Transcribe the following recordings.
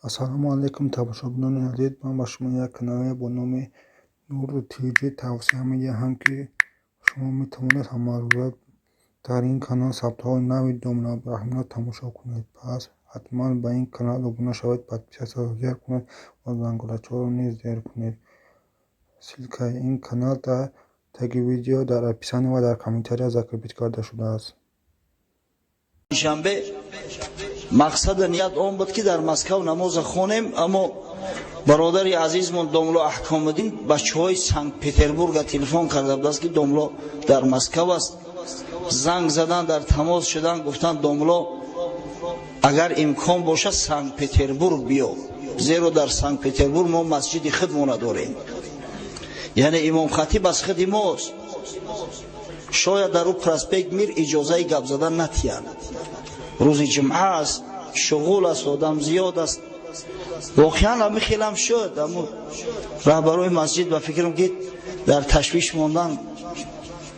السلام علیکم تماشاگران عزیز، من با شما یک کانال با نام نور تیوی توصیه می‌دهم که شما میتوانید همه در این کانال ثبت‌های نوی دامن ابراهیم را تماشا کنید. پس حتما به این کانال ابونه شوید، پادپیس را زیر کنید و زنگولچه را نیز زیر کنید. سیلک این کانال در تگ ویدیو در اپیسانی و در کامنتاری ذکر کرده شده است. شنبه مقصد نیت اون بود که در مسکو نماز خونیم، اما برادر عزیزمون دوملو احکام الدین بچه‌های سنت پتربورگ تلفن کرده بود که دوملو در مسکو است. زنگ زدن، در تماس شدن، گفتن دوملو اگر امکان باشه سنت پتربورگ بیا، زیرا در سنت پتربورگ ما مسجد خودمون نداریم، یعنی امام خطیب از خود ماست. شاید در او پرسپکت میر اجازه گپ زدن نتیان، روز جمعه است، شغول است، آدم زیاد است. واقعا هم خیلی هم شد، اما رهبرای مسجد و فکرم که در تشویش ماندن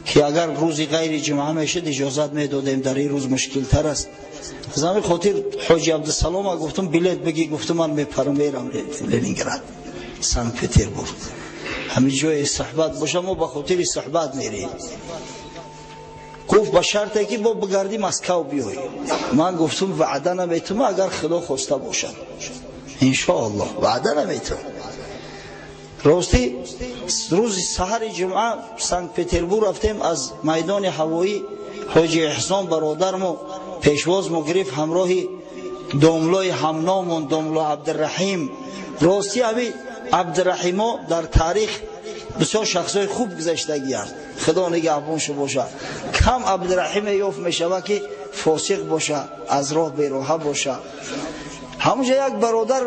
که اگر روزی غیر جمعه میشد اجازت میدادیم، در این روز مشکل تر است. از همین خاطر حاجی عبدالسلام گفتم بلیت بگی، گفتم من میپرم میرم لنینگراد سنت پتربورگ، همین جای صحبت باشه، ما به خاطر صحبت میریم. گفت با شرطی که با بگردی مسکو بیایی. من گفتم وعده نمیتونم، اگر خدا خواسته باشد انشاءالله وعده نمیتونم. راستی روز سحر جمعه سنت پتربورگ رفتیم، از میدان هوایی حاجی احسان برادرمو پیشوازمو گرفت همراهی دوملوی همنامون دوملو عبدالرحیم. راستی همین عبدالرحیما در تاریخ بسیار شخصای خوب گذشتگی‌اند، خدا نگهبانش باشه. کم عبدالرحیم یافت میشود که فاسق باشه، از راه بیراه باشه. همونجا یک برادر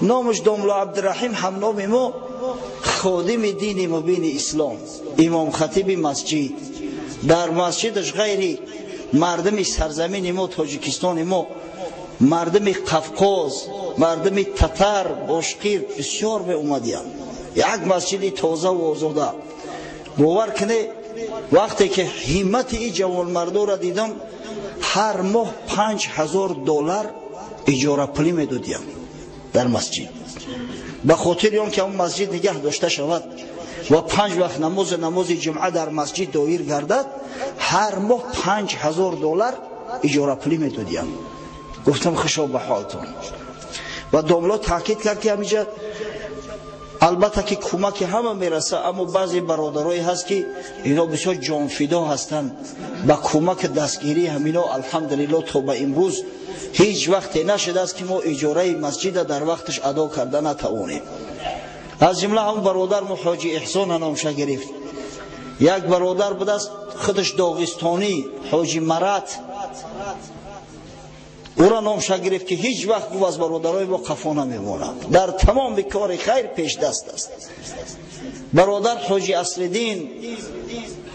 نامش دوملو عبدالرحیم همنام ما، خادم دین مبین اسلام، امام خطیب مسجد. در مسجدش غیر مردم سرزمین ما تاجیکستان ما، مردم قفقاز، مردم تتر، باشقیر بسیار به اومدیم. یک مسجد تازه و آزاده. باور کنه وقتی که همت این جوان مردو را دیدم، هر ماه $5000 اجاره پولی میدادیم در مسجد، به خاطر آن که اون مسجد نگه داشته شود و 5 وقت نماز جمعه در مسجد دایر گردد. هر ماه $5000 اجاره پولی میدادیم. گفتم خوشا به حالتون. و دوملو تاکید کرد که همینجا البته که کمک همه میرسه، اما بعضی برادرایی هست که اینا بسیار جانفدا هستند، با کمک دستگیری همینا الحمدلله تا به امروز هیچ وقتی نشده است که ما اجاره مسجد در وقتش ادا کرده نتوانیم. از جمله هم برادر حاجی احسان نامشه گرفت. یک برادر بود است خودش داغستانی، حاجی مرات، او را نامشه گرفت که هیچ وقت او از برادرای با قفا نمیماند، در تمام کار خیر پیش دست است. برادر حاجی اصلدین،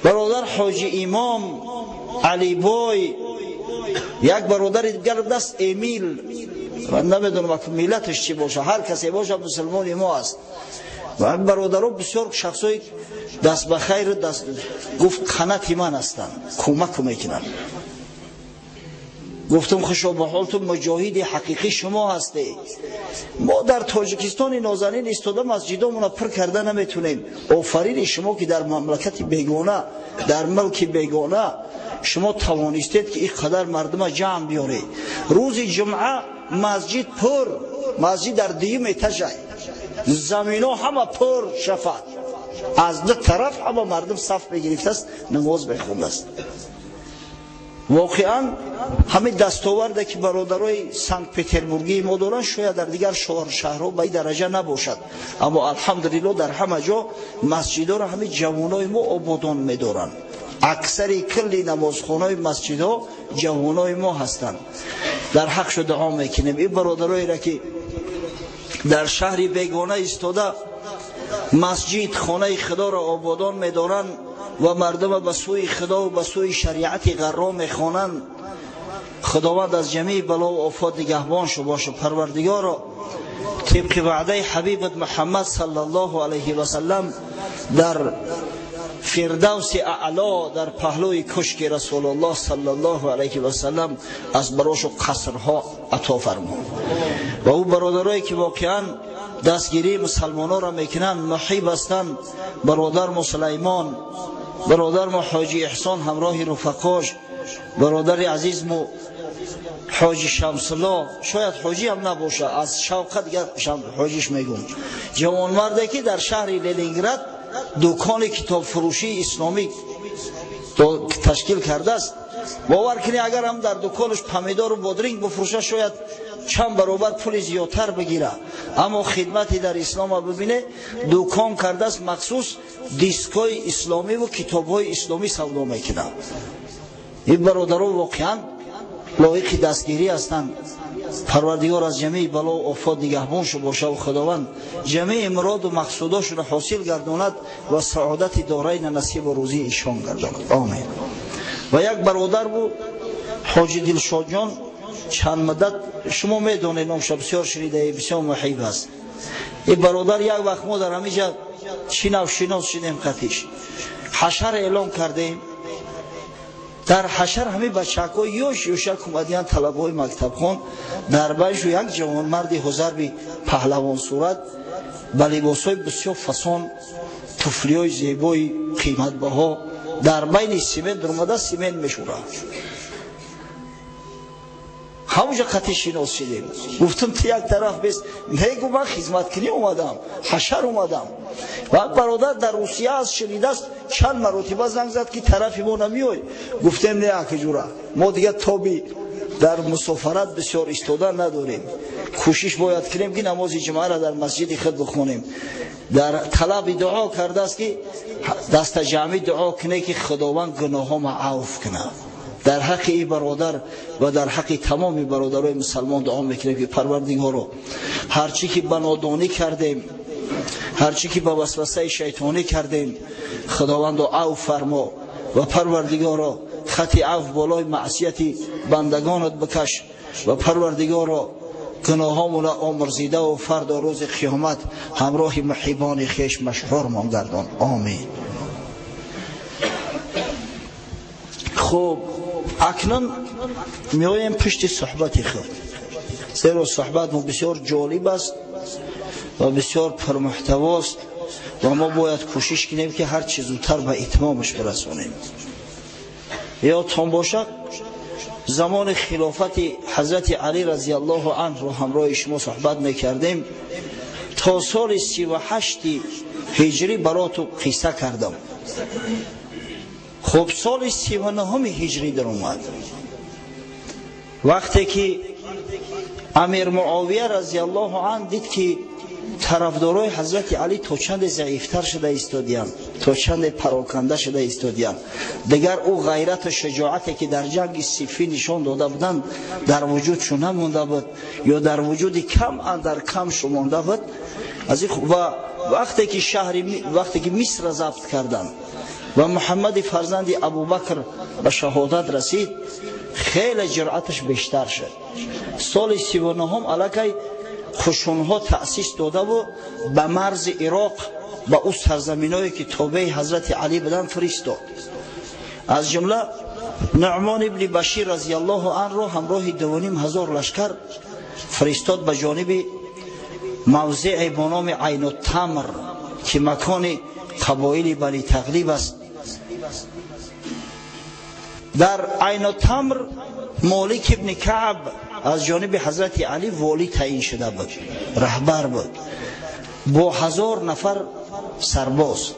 برادر حاجی امام علی بای، یک برادر دیگر دست امیل، من نمیدونم ملتش چی باشه، هر کسی باشه مسلمان ما است. و برادرها بسیار شخصای دست به خیر دست گفت قنات من هستند، کمک میکنن. گفتم خوشا به حالتون، مجاهد حقیقی شما هستی. ما در تاجیکستان نازنین ایستاده مسجدامون پر کرده نمیتونیم. آفرین شما که در مملکت بیگانه، در ملک بیگانه شما توانستید که این قدر مردم جمع بیارید. روز جمعه مسجد پر، مسجد در دیم اتجای، زمینا همه پر شفت، از دو طرف همه مردم صف بگرفته است، نماز بخونده است. واقعا همین دستاورده که برادرای سنت پتربورگی ما دارن شاید در دیگر شهرها به این درجه نباشد، اما الحمدلله در همه جا مسجدها را همین جوانای ما آبادان می‌دارن. اکثر کلی نمازخانه‌های مسجدها جوانای ما هستند. در حقش دعا میکنیم. این برادرایی را که در شهر بیگانه ایستاده مسجد خانه خدا را آبادان می‌دارن و مردم به سوی خدا و به سوی شریعت غرا میخوانند، خداوند از جمیع بلا و آفات نگهبان شو باشه. پروردگارا طبق وعده حبیبت محمد صلی الله علیه و سلم در فردوس اعلا در پهلوی کشک رسول الله صلی الله علیه و سلم از براش قصرها عطا فرمود. و او برادرایی که واقعا دستگیری مسلمانان را میکنن محیب هستند، برادر مسلیمان، برادر ما حاجی احسان همراه رفقاش، برادر عزیز مو حاجی شمس الله، شاید حاجی هم نباشه از شوقت دیگه حاجیش میگم، جوانمردی که در شهر لنینگراد دکان کتاب فروشی اسلامی تشکیل کرده است. باور کنی اگر هم در دکانش پمیدار و بادرینگ بفروشه شاید چند برابر پول زیادتر بگیره، اما خدمتی در اسلام ببینه دکان کرده است مخصوص دیسکای اسلامی و کتاب‌های اسلامی سودا میکنه. این برادران واقعا لایق دستگیری هستند. پروردگار از جمیع بلا و آفات نگهبانش باشه و خداوند جمیع مراد و مقصوداشون حاصل گرداند و سعادت دارین نصیب و روزی ایشان گرداند. آمین. و یک برادر بود حاجی دلشاد جان، چند مدت شما میدونید نامش بسیار شنیده، بسیار محیب است. این برادر یک وقت ما در همینجا شناس شدیم خطیش حشر اعلام کردیم. در حشر همه بچه‌ها یوشک اومدیان طلبه‌های مکتب خون، در بینش یک جوان مردی حضربی پهلوان صورت با لباس‌های بسیار فسان، توفلی‌های زیبای قیمت بها در بین سیمنت اومده سیمنت میشوره. همونجا خطی شناس شدیم. گفتم تو یک طرف بیست، میگو من خدمت کنی اومدم، حشر اومدم. و برادر در روسیه از شنیده است چند مرتبه زنگ زد که طرفی ما نمیای. گفتم نه اکه جورا، ما دیگه تابی در مسافرت بسیار ایستادن نداریم، کوشش باید کنیم که نماز جمعه را در مسجد خود بخونیم. در طلب دعا کرده است که دست جمعی دعا کنه که خداوند گناهام عفو کنه. در حق این برادر و در حق تمام برادرای مسلمان دعا میکنیم که پروردگارا هرچی که بنادانی کردیم، هرچی که با وسوسه شیطانی کردیم خداوند عفو فرما و پروردگارا خط عفو بالای معصیت بندگانت بکش و پروردگارا گناهامون آمرزیده و فردا روز قیامت همراه محبان خیش مشهور مان گردان. آمین. خب اکنون میایم پشت صحبت خود، زیرا صحبت ما بسیار جالب است و بسیار پرمحتوا است و ما باید کوشش کنیم که هر چیز زودتر به اتمامش برسونیم. یادتان باشد زمان خلافت حضرت علی رضی الله عنه رو همراه شما صحبت میکردیم. تا سال 38 هجری براتو قصه کردم. خب سال 39 هجری در اومد، وقتی که امیر معاویه رضی الله عنه دید که طرفدارای حضرت علی تا چند ضعیفتر شده ایستادیان، تا چند پراکنده شده ایستادیان، دیگر او غیرت و شجاعتی که در جنگ صفین نشان داده بودند در وجودشون نمونده بود یا در وجود کم اندر کم شمانده بود. و وقتی که مصر ضبط کردند و محمد فرزند ابوبکر به شهادت رسید، خیلی جرأتش بیشتر شد. سال 39 علاقه خشونها تأسیس داده و به مرز عراق با او سرزمینایی که تابع حضرت علی بدن فرستاد. از جمله نعمان ابن بشیر رضی الله عنه را همراه 2500 لشکر فرستاد به جانب موضع با نام عین التمر که مکان قبایل بنی تغلیب است. در عین التمر مالک ابن کعب از جانب حضرت علی والی تعیین شده بود، رهبر بود با 1000 نفر سرباز.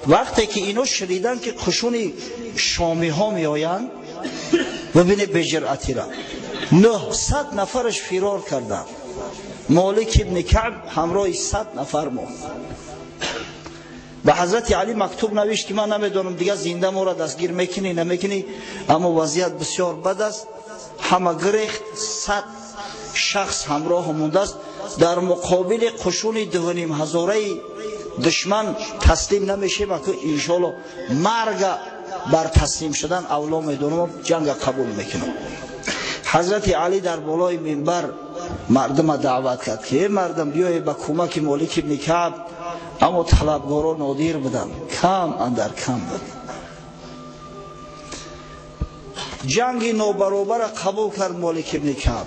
وقتی که اینو شنیدن که قشون شامی ها می آیند، ببینه بجرأتی را 900 نفرش فرار کردن. مالک ابن کعب همراه 100 نفر ماند. به حضرت علی مکتوب نوشت که من نمیدونم دیگه زنده ما را دستگیر میکنی نمیکنی، اما وضعیت بسیار بد است، همه گریخت، 100 شخص همراه مونده است. در مقابل قشون 2500 دشمن تسلیم نمیشه و که انشالله مرگ بر تسلیم شدن اولا میدونم جنگ قبول میکنم. حضرت علی در بالای منبر مردم دعوت کرد که مردم بیای به کمک مالک ابن کعب اما طلبگارا نادر بودن، کم اندر کم بود. جنگ نابرابر قبول کرد مالک ابن کعب.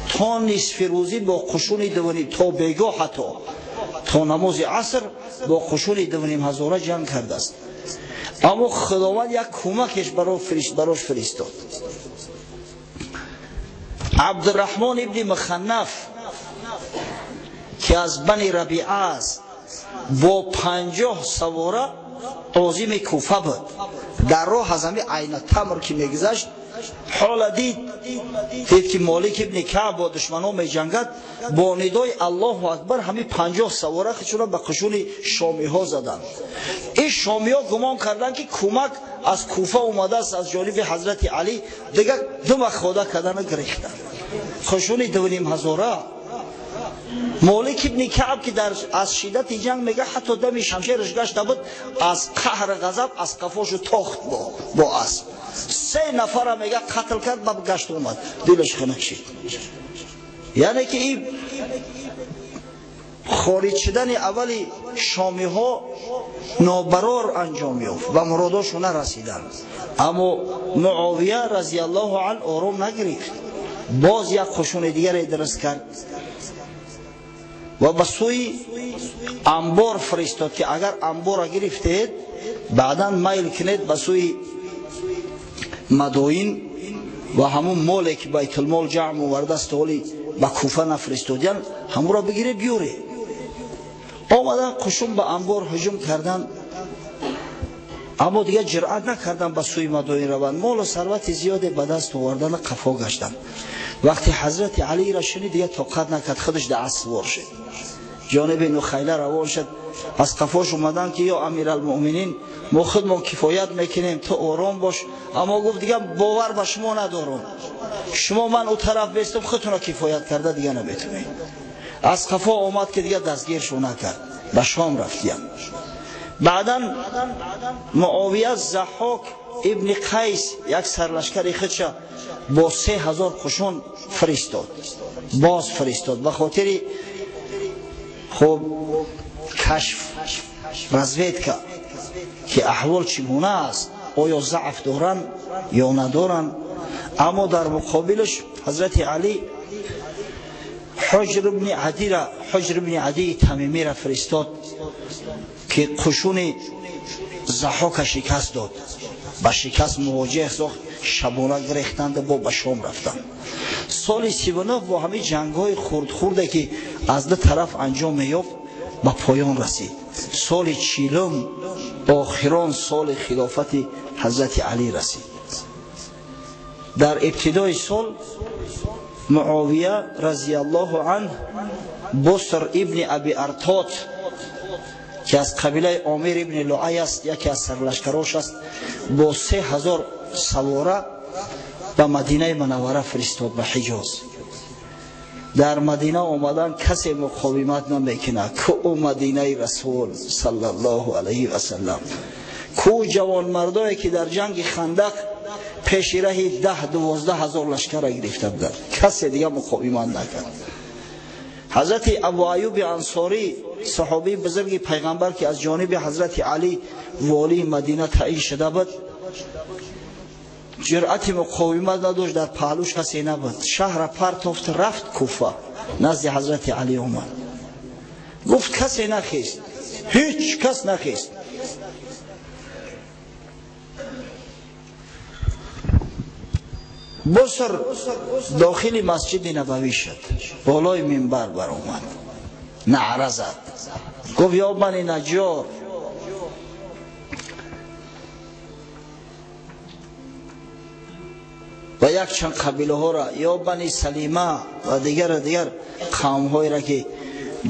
تا نصف روزی با قشون دوانیم، تا بیگاه حتی تا نماز عصر با قشون دوانیم هزاره جنگ کرده است. اما خداوند یک کمکش براش فرستاد. عبدالرحمن ابن مخنف که از بنی ربیعه است، با 50 سواره عازم کوفه بود. در راه از همه عین تمر که میگذشت، حالا دید که مالک ابن کعب با دشمنان می جنگد، با ندای الله اکبر همه 50 سواره خودشون به قشون شامی ها زدند. این شامی ها گمان کردن که کمک از کوفه اومده است از جانب حضرت علی، دیگه دم خدا کردن گرفتن قشون 2500. مالک ابن کعب که از شدت جنگ میگه حتی دم شمشیرش گشته بود، از قهر غضب از قفاشو تاخت با اسب. 3 نفر میگه قتل کرد، با گشت اومد، دلش خنک شد. یعنی که این خارج شدن اولی شامی ها نابرار انجام یافت و مراداشون نرسیدن. اما معاویه رضی الله عنه آرام نگرفت، باز یک قشون دیگر درست کرد و به سوی انبار فرستاد که اگر انبار را گرفتید بعدا میل کنید به سوی مدائن و همون مال که بیت المال جمع آورده است ولی به کوفه نفرستادن، همون را بگیره بیاره. آمدن قشون به انبار هجوم کردن، اما دیگه جرأت نکردن به سوی مدائن روند. مال و ثروت زیاده به دست آوردن، قفا گشتن. وقتی حضرت علی را شنید دیگه طاقت نکرد، خودش در اسوار شد، جانب نخیله روان شد. از قفاش اومدن که یا امیرالمؤمنین ما خودمون کفایت میکنیم، تو آرام باش. اما گفت دیگه باور به شما ندارم، شما من او طرف بیستم خودتون را کفایت کرده دیگه نمیتونید. از قفا آمد که دیگه دستگیرشو نکرد، به شام رفتیم. بعدا معاویه ضحاک ابن قیس یک سرلشکر خودش با 3000 قشون فرستاد، باز فرستاد به خاطر خب کشف رزوید که احوال چگونه است، آیا ضعف دارن یا ندارن. اما در مقابلش حضرت علی حجر ابن عدی تمیمی را فرستاد که قشون ضحاک شکست داد، با شکست مواجه ساخت، شبانه گرفتند با به شام رفتند. سال 39 با همه جنگ های خرد که از دو طرف انجام یافت به پایان رسید. سال 40 آخران سال خلافت حضرت علی رسید. در ابتدای سال معاویه رضی الله عنه بصر ابن ابی ارطات که از قبیله عامر ابن لعی است، یکی از سرلشکراش است، با 3000 سواره به مدینه منوره فرستاد به حجاز. در مدینه آمدن کسی مقاومت نمیکنه که او مدینه رسول صلی الله علیه و سلم، کو جوان مردایی که در جنگ خندق پیش ره 10-12 هزار لشکر را گرفته بودند، کسی دیگه مقاومت نکرد. حضرت ابو ایوب انصاری صحابی بزرگ پیغمبر که از جانب حضرت علی والی مدینه تعیین شده بود، جرأت مقاومت نداشت، در پهلوش کسی نبود، شهر پرتافت رفت کوفه نزد حضرت علی اومد، گفت کسی نخیست، هیچ کس نخیست. بصر داخل مسجد نبوی شد، بالای منبر بر اومد، نعره زد، گفت یا بنی نجار، و یک چند قبیله ها را، یا بنی سلیمه و دیگر قوم هایی را که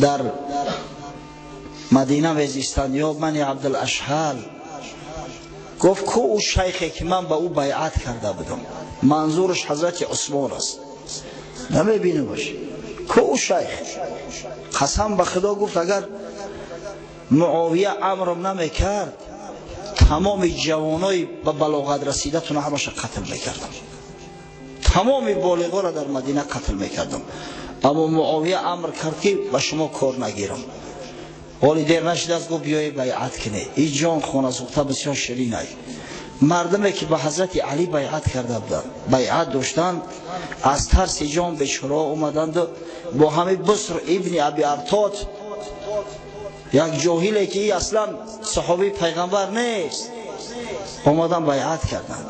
در مدینه میزیستند، یا بنی عبدالاشهل. گفت که او شیخی که من به او بیعت کرده بودم، منظورش حضرت عثمان است، نمیبینه باشی که او شیخ. قسم به خدا گفت اگر معاویه امرم نمیکرد تمام جوانای به بلاغت رسیده تون همش قتل میکردم، تمام بالغا را در مدینه قتل میکردم. اما معاویه امر کرد که به شما کار نگیرم. حالی دیر نشده است گفت بیایی بیعت کنه. این جان خانه سوخته بسیار شیرین است. مردمی که به حضرت علی بیعت کرده بودند، بیعت داشتند، از ترس جان به شورا اومدند با همین بصر ابن ابی ارطاد، یک جاهلی که اصلا صحابی پیغمبر نیست، اومدن بیعت کردند.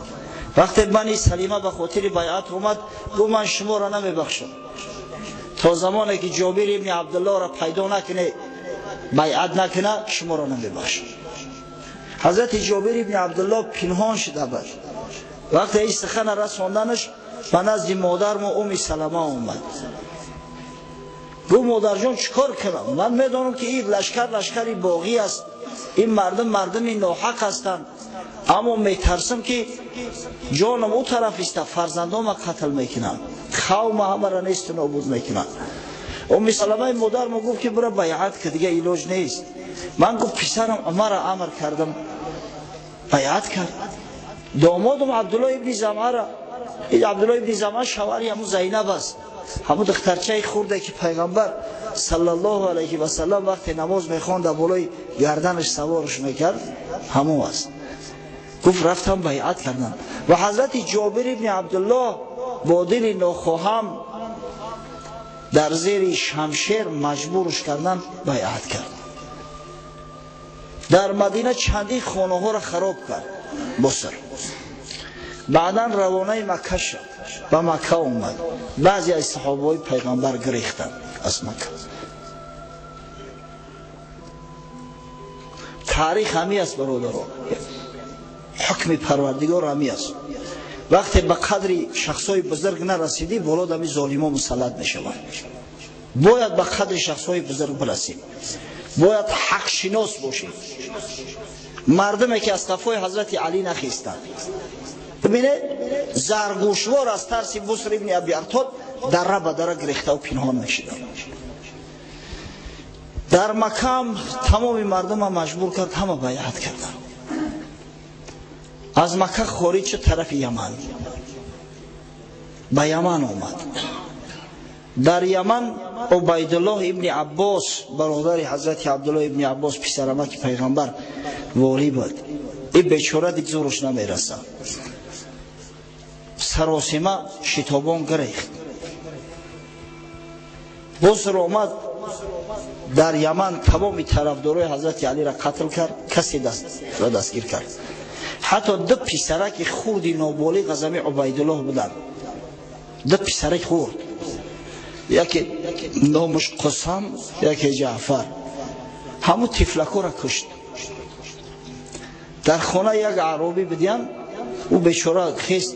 وقتی بنی سلیمه به خاطر بیعت اومد گفت من شما را نمیبخشم تا زمانی که جابر ابن عبدالله را پیدا نکنه، بیعت نکنه، شما را نمیبخشم. حضرت جابر ابن عبدالله پنهان شده بود. وقتی این سخن رساندنش به نزد مادرم ام سلمه اومد. گفت مادر جان چیکار کنم؟ من میدانم که این لشکری باغی است، این مردمی ناحق هستند، اما میترسم که جانم او طرف است، فرزندام قتل میکنم، قوم همه را نیست نابود میکنم. ام سلمه مادرم گفت که برو بیعت که دیگه علاج نیست. من گفت پسرم مرا امر کردم بیعت کرد. دامادم عبدالله ابن زمعه را، این عبدالله ابن زمعه شوهر همون زینب است، همون دخترچه خورده که پیغمبر صلی الله علیه و سلم وقتی نماز میخواند بالای گردنش سوارش میکرد همون است. گفت رفتم بیعت کردم و حضرت جابر ابن عبدالله با دل ناخواهم در زیر شمشیر مجبورش کردن بیعت کرد. در مدینه چندی خانه ها را خراب کرد بصر. بعدا روانه مکه شد، به مکه اومد. بعضی از صحابه پیغمبر گریختند از مکه. تاریخ همی است برادران، حکم پروردگار همی است. وقتی به قدر شخصای بزرگ نرسیدی بالا دمی ظالمان مسلط میشوند. باید به قدر شخصای بزرگ برسیم، باید حق شناس باشیم. مردمی که از قفای حضرت علی نخیستند، ببینه زرگوشوار از ترس بصر ابن ابی ارطاد دره به دره گریخته و پنهان میشدند. در مکه تمام مردم مجبور کرد همه بیعت کردند. از مکه خارج شد طرف یمن، به یمن آمد. در یمن عبیدالله ابن عباس برادر حضرت عبدالله ابن عباس پسرعمه پیغمبر والی بود. این بیچاره دیگه زورش نمیرسه، سراسیمه شتابان گریخت. بصر آمد در یمن تمام طرفدارای حضرت علی را قتل کرد، کسی را دستگیر کرد. حتی دو پسرک خوردی نابالغ از عبیدالله بودند، دو پسرک خورد، یکی نامش قسم، یکی جعفر، همون تفلکو را کشت. در خانه یک عربی بدیم، او بیچاره خیست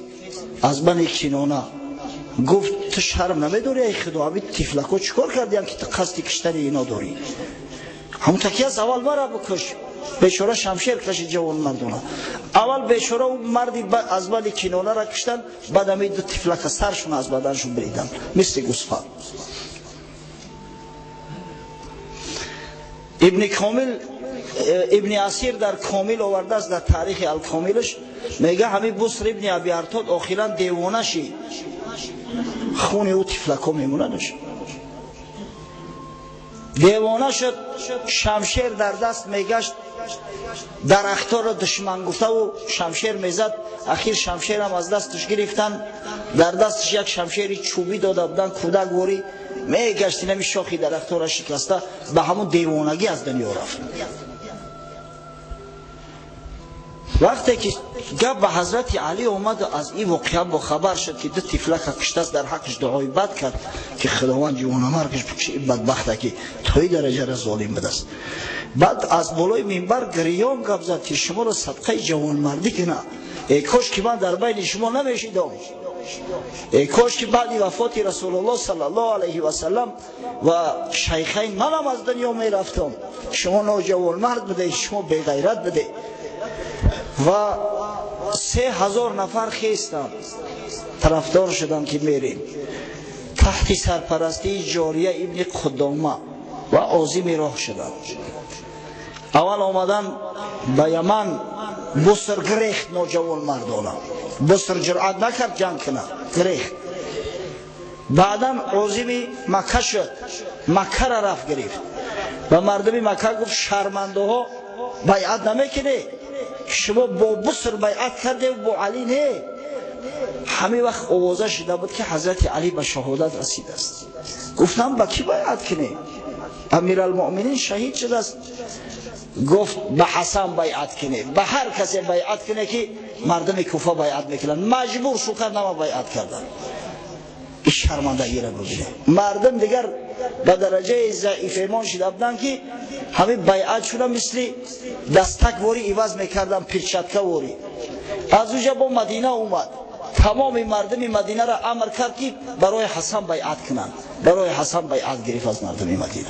از بن کنانه، گفت تو شرم نمیداری ای خدا، همین تفلکو چیکار کردیم که تو قصد کشتن اینا داری؟ همون تکی از اول مرا بکش. بیچاره شمشیر کشید جوان مردونه. اول بیچاره اون مردی از بن کنانه را کشتن، بعد همین دو تفلک سرشون از بدنشون بریدن مثل گوسفند. ابن اسیر در کامل آورده است، در تاریخ الکاملش میگه همین بصر ابن ابی ارطاد آخرا دیوانه شد، خون او تفلکا میمونه نشد، دیوانه شد، شمشیر در دست میگشت، درختها را دشمن گفته و شمشیر میزد. اخیر شمشیر هم از دستش گرفتن، در دستش یک شمشیر چوبی داده بودن، کودک واری میگشت، نمی شاخی درختها را شکسته، به همون دیوانگی از دنیا رفت. وقتی که گپ به حضرت علی اومد از این واقعه با خبر شد که دو تفلک کشته است، در حقش دعای بد کرد که خداوند جوانمرگش بکشه، این بدبخته که توی درجه را ظالم بدست. بعد از بالای منبر گریان گپ زد که شما را صدقه جوانمردی کنه، ای کاش که من در بین شما نمیشیدم، ای کاش که بعد وفات رسول الله صلی الله علیه و سلم و شیخین منم از دنیا میرفتم، شما نوجوانمرد بده، شما بی غیرت بده. و 3000 نفر خیستند، طرفدار شدند که میریم. تحت سرپرستی جاریه ابن قدامه و عازم راه شدند. اول آمدن به یمن، بصر گریخت نوجوان مردانه، بصر جرأت نکرد جنگ کنه، گریخت. بعدا عازم مکه شد، مکه را رفت گرفت. و مردم مکه گفت شرمنده ها بیعت نمیکنه، شما با بصر بیعت کرده و با علی نه. همه وقت آوازه شده بود که حضرت علی به شهادت رسیده است. گفتم با کی بیعت کنه؟ امیرالمؤمنین شهید شده است. گفت به حسن بیعت کنه، به هر کسی بیعت کنه که مردم کوفه بیعت میکنن. مجبور شو کردم بیعت کردن. این شرمندگی را ببینه. مردم دیگر به درجه ضعیف ایمان شده بودن که همه بیعت شده مثل دستک واری عوض میکردن، پیچتکه واری. از اونجا با مدینه اومد، تمام مردم مدینه را امر کرد که برای حسن بیعت کنند. برای حسن بیعت گرفت از مردم مدینه.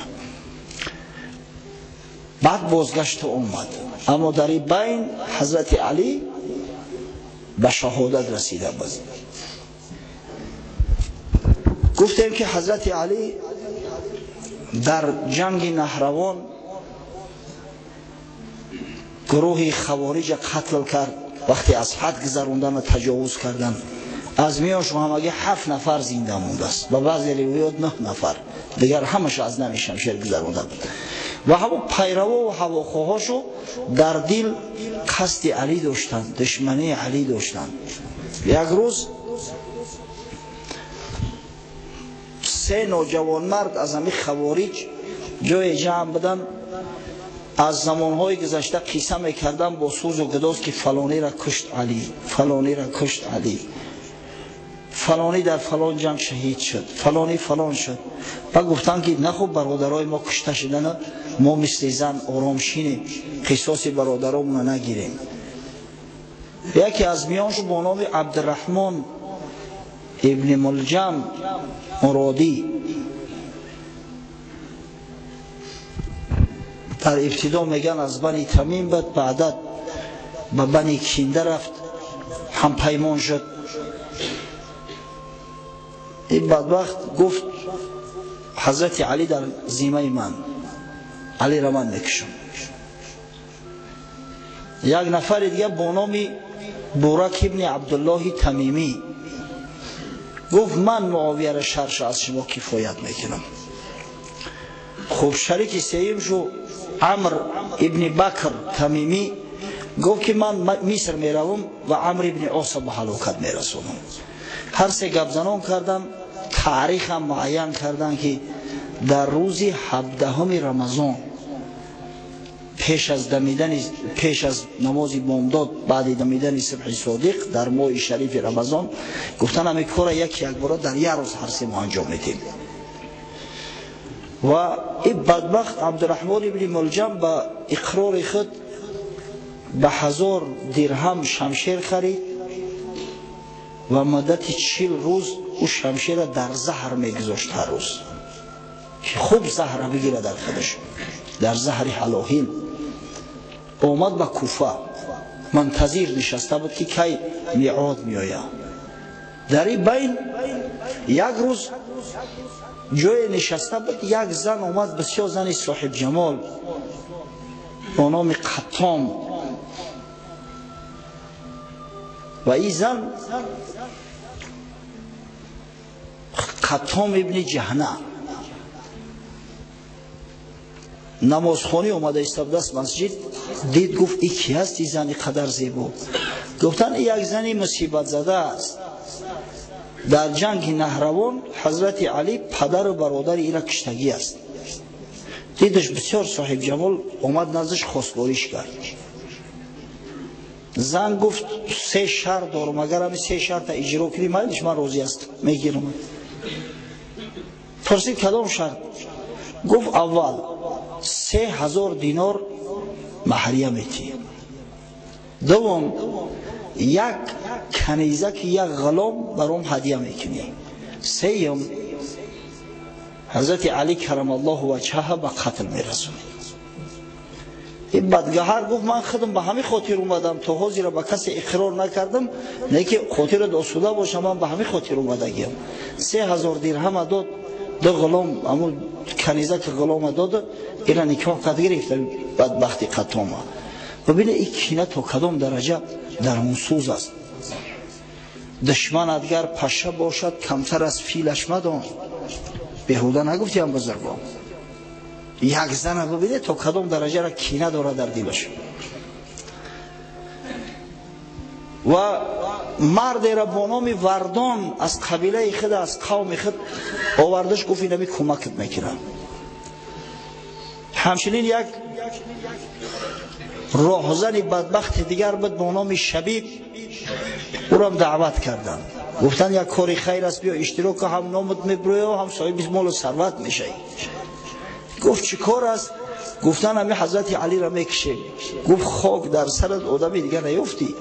بعد بازگشت اومد، اما در این بین حضرت علی به شهادت رسیده بود. گفتیم که حضرت علی در جنگ نهروان گروه خوارج قتل کرد. وقتی از حد گذراندن و تجاوز کردن، از میانشون همگی 7 نفر زنده مونده است و بعضی روایات 9 نفر دیگر همش از نمی شمشیر گذراندن. و همون پیرو و هواخواهاشو در دل قصد علی داشتند، دشمنی علی داشتند. یک روز 3 نوجوان مرد از همین خوارج جای جمع بدن، از زمانهای گذشته قصه میکردن با سوز و گداز که فلانی را کشت علی، فلانی را کشت علی، فلانی در فلان جنگ شهید شد، فلانی فلان شد. و گفتن که نه خب برادرای ما کشته شدن، ما مثل زن آرامشینیم، قصاص برادرامون نگیریم. یکی از میانشو با نام عبدالرحمن ابن ملجم مرادی در ابتدا میگن از بنی تمیم بود، بعدت به بنی کینده رفت، هم پیمان شد. این بدبخت گفت حضرت علی در ذمه من، علی را من میکشم. یک نفر دیگه با نام بورک ابن عبدالله تمیمی گفت من معاویه را شرش از شما کفایت میکنم. خب شریک سوم شو عمر ابن بکر تمیمی گفت که من مصر میروم و عمر ابن عاص به هلاکت میرسونم. هر سه گپ زنان کردن، تاریخ هم معین کردن که در روز 17 رمضان پیش از نماز بامداد، بعد دمیدن صبح صادق در ماه شریف رمضان، گفتن همین کار یک بار در یک روز هر سه ما انجام میدیم. و این بدبخت عبدالرحمن ابن ملجم با اقرار خود به 1000 درهم شمشیر خرید و مدت 40 روز او شمشیر را در زهر میگذاشت هر روز که خوب زهر بگیره در خودش، در زهر حلاهین. اومد به کوفه، منتظر نشسته بود که کی میعاد میآید. در این بین یک روز جای نشسته بود، یک زن اومد، بسیار زن صاحب جمال با نام قطام. و این زن قطام ابن جهنه نمازخوانی اومده ایستاده است مسجد، دید گفت این کی است این زن قدر زیبا؟ گفتن یک زنی مصیبت زده است، در جنگ نهروان حضرت علی پدر و برادر ایرا کشتگی است. دیدش بسیار صاحب جمال، اومد نزدش خواستگاریش کرد. زن گفت 3 شرط دارم، اگر همین 3 شرط اجرا کنی من راضی است میگیرم. پرسید کدام شرط؟ گفت اول 3000 دینار مهریه میتی، دوم یک کنیزه که یک غلام برام هدیه میکنی، سوم حضرت علی کرم الله وجهه به قتل میرسونی. این بدگهر گفت من خودم به همین خاطر اومدم، تا حاضر را به کسی اقرار نکردم، نه که خاطر داسوده باشم، من به همین خاطر اومدگیم. 3000 درهم داد، 2 غلام امول کنیزه که غلام داد، اینا نکاح کرد گرفت. بدبختی قطامه. ببینه این کینه تا کدام درجه در منسوز است. دشمن اگر پشه باشد کمتر از فیلش مدان. بهوده نگفتیم بزرگان، یک زن ببینید تا کدام درجه را کینه داره در دلش. و مرد را با نام وردان از قبیله خود از قوم خود آوردش گفت اینمی کمکت میکنم. همچنین یک راهزن بدبخت دیگر بود با نام شبیب، او را دعوت کردن، گفتن یک کاری خیر است بیا اشتراک، هم نامت میبروی و هم صاحب مال و ثروت میشه. گفت چی کار است؟ گفتن همین حضرت علی را میکشیم. گفت خاک در سرت آدم دیگر نیفتی،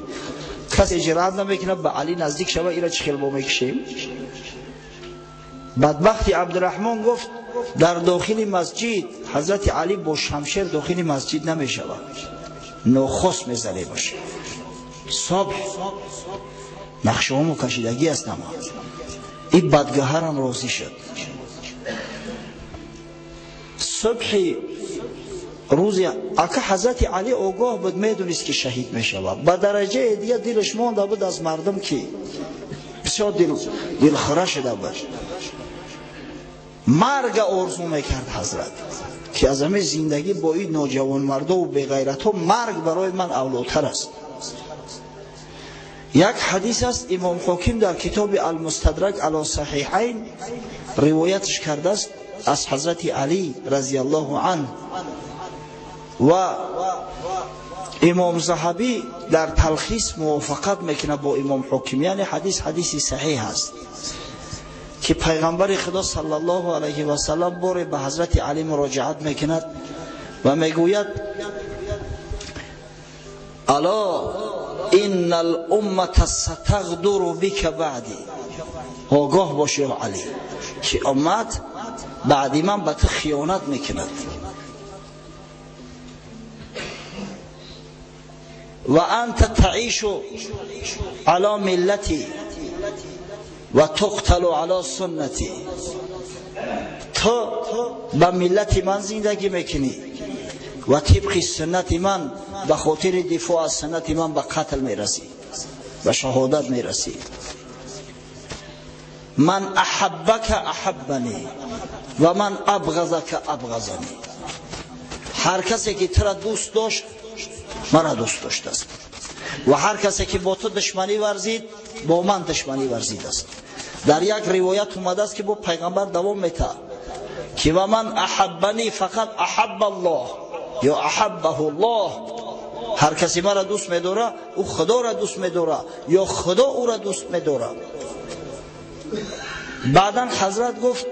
کسی جرأت نمیکنه به علی نزدیک شوه، اینا چه خیلی با میکشیم. بدبختی عبدالرحمن گفت در داخل مسجد حضرت علی با شمشیر داخل مسجد نمیشوه، نخست میزنه باشه. صبح نقشه همو کشیدگی است. نما این بدگهر هم راضی شد. صبح روزی اکا حضرت علی آگاه بود، میدونست که شهید میشود. به درجه دیگه دلش مانده بود از مردم که بسیار دلخوره شده بود. مرگ آرزو میکرد حضرت که از همه زندگی با این نوجوان مرد و بغیرت ها مرگ برای من اولاتر است. یک حدیث است امام حاکم در کتاب المستدرک علی صحیحین روایتش کرده است از حضرت علی رضی الله عنه، و امام ذهبی در تلخیص موافقت میکنه با امام حاکم، یعنی حدیث صحیح است که پیغمبر خدا صلی الله علیه و سلم بار به حضرت علی مراجعت میکند و میگوید الا ان الامه ستغدر بك بعدی، آگاه باشی علی که امت بعدی من به تو خیانت میکند. و انت تعیش علی ملتی و تقتل علی سنتی، تو به ملت من زندگی میکنی و طبق سنت من به خاطر دفاع از سنت من به قتل میرسی، به شهادت میرسی. من احبک احبنی و من ابغضک ابغضنی، هر کسی که تو را دوست داشت مرا دوست داشته است و هر کسی که با تو دشمنی ورزید با من دشمنی ورزید است. در یک روایت اومده است که با پیغمبر دوام میده که و من احبنی فقط احب الله یا احبه الله، هر کسی مرا دوست می‌داره او خدا را دوست می‌داره یا خدا او را دوست می‌داره. بعدا حضرت گفت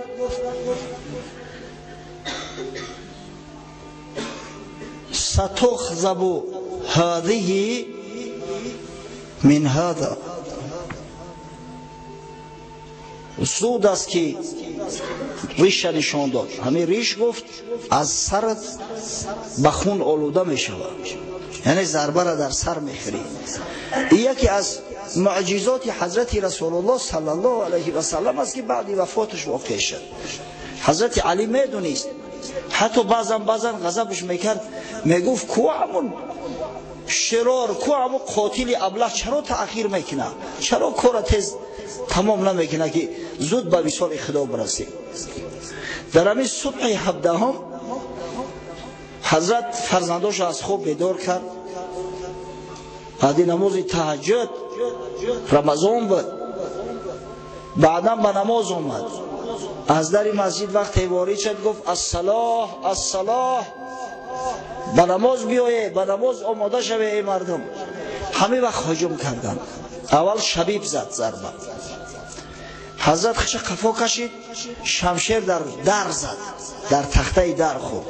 ستخذب هذه من هذا، زود است که ریش نشان داد. همین ریش گفت از سرت به خون آلوده می شود، یعنی ضربه را در سر می خوری. یکی از معجزات حضرت رسول الله صلی الله علیه و سلم است که بعد وفاتش واقع شد. حضرت علی می دونست، حتی بعضا غضبش میکرد، میگفت کو همون شرار، کو همون قاتل ابله چرا تأخیر میکنه، چرا کار تیز تمام نمیکنه که زود به وصال خدا برسه. در همین صبح 17 حضرت فرزنداش از خواب بیدار کرد، بعد نماز تهجد رمضان بود، بعدا به نماز اومد، از در مسجد وقتی وارد شد گفت الصلاة الصلاة، به نماز بیایه، به نماز آماده شوه ای مردم. همه وقت هجوم کردن. اول شبیب زد ضربه، حضرت خش قفا کشید، شمشیر در زد، در تخته در خورد.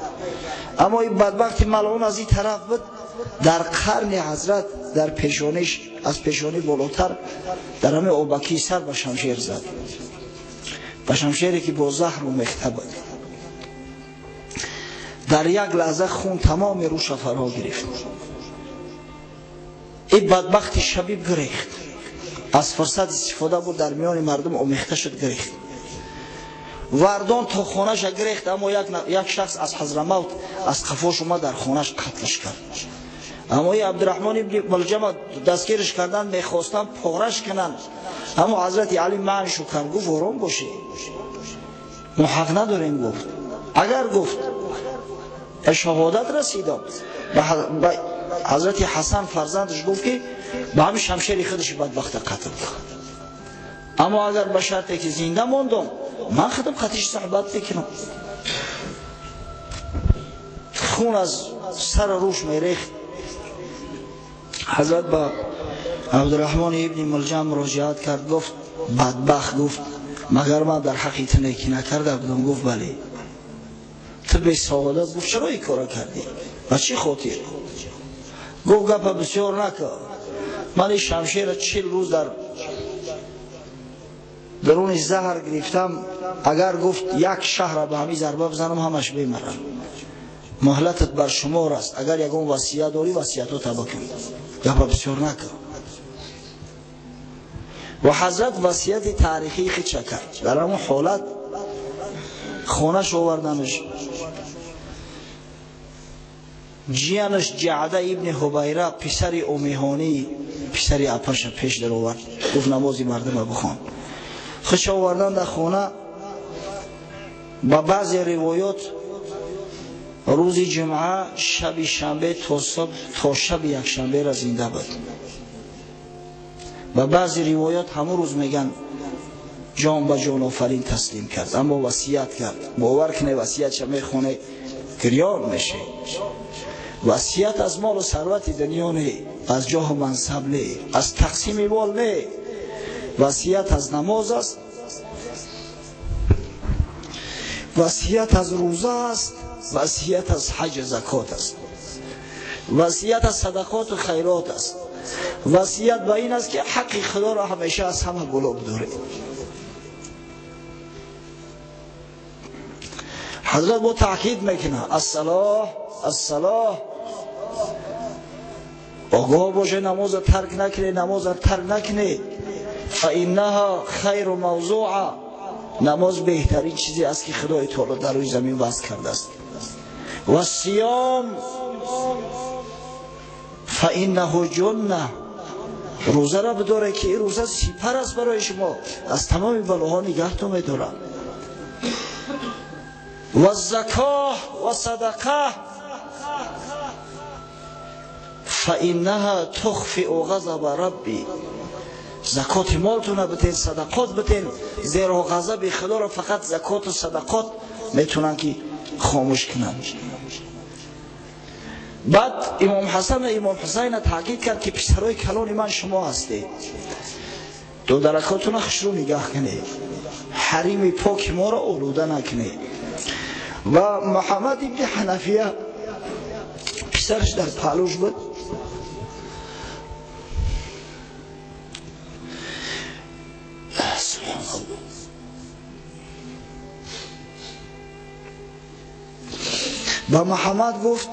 اما این بدبخت ملعون از این طرف بود، در قرن حضرت در پیشانیش از پیشانی بالاتر در همه اوبکی سر به شمشیر زد، به شمشیری که با زهر و مخته بود. در یک لحظه خون تمام روش فرا گرفت. این بدبخت شبیب گریخت، از فرصت استفاده بود در میان مردم آمیخته شد گریخت. وردان تا خانهش گریخت، اما یک شخص از حضرموت از قفاش اومد در خانهش قتلش کرد. اما این عبدالرحمن ابن ملجم دستگیرش کردن، میخواستن پارش کنن، اما حضرت علی معنیشو کرد، گفت آرام باشی، ما حق نداریم. گفت اگر گفت به شهادت رسیدم. به حضرت حسن فرزندش گفت که به همین شمشیر خودش بدبخت قتل کرد، اما اگر به شرطی که زنده ماندم من خودم خطیش صحبت بکنم. خون از سر روش میریخت. حضرت با عبدالرحمن ابن ملجم مراجعت کرد، گفت بدبخت، گفت مگر من در حقیقت نیکی نکرده بودم؟ گفت بله. تو به سعادت. گفت چرا این کارا کردی؟ و چی خاطر؟ گفت گپ بسیار نکن، من این شمشیر 40 روز در درون زهر گرفتم، اگر گفت یک شهر به همین ضربه بزنم همش بمیرم. مهلتت بر شمار است، اگر یگان وصیت داری وصیتات بکن، گپ بسیار نکن. و حضرت وصیت تاریخی خود کرد. در همون حالت خونش آوردنش، جیانش جعده ابن حبیره پسر امیهانی پسر اپش پیش در آورد، گفت نمازی مردم بخوان. خودش آوردن در خونه. با بعضی روایات روز جمعه شب شنبه تا صبح تا شب یک شنبه را زنده بود. و بعضی روایات همون روز میگن جان به جان آفرین تسلیم کرد، اما وصیت کرد. باور کنه وصیتش میخونه گریان میشه. وصیت از مال و ثروت دنیا نه، از جاه و منصب نه، از تقسیم مال نه. وصیت از نماز است، وصیت از روزه است، وصیت از حج زکات است، وصیت از صدقات و خیرات است. وصیت به این است که حق خدا را همیشه از همه بالا بداره. حضرت با تاکید میکنه الصلاة آگاه باشه، نماز ترک نکنه، نماز ترک نکنه. فانها خیر موضوعه، نماز بهترین چیزی است که خدای تعالی در روی زمین وضع کرده است. و صیام فانه جنه، روزه را بداره که این روزه سپر است برای شما، از تمام بلاها نگهتون میداره. و زکاه و صدقه فانها تخفئ غضب ربی، زکات مالتون بتین، صدقات بتین، زیرا غضب خدا را فقط زکات و صدقات میتونن که خاموش کنن. بعد امام حسن و امام حسین تاکید کرد که پسرای کلان من شما هستید، دو درکاتون خشرو نگاه کنید، حریم پاک ما را آلوده نکنید. و محمد ابن حنفیه پسرش در پهلوش بود. با محمد گفت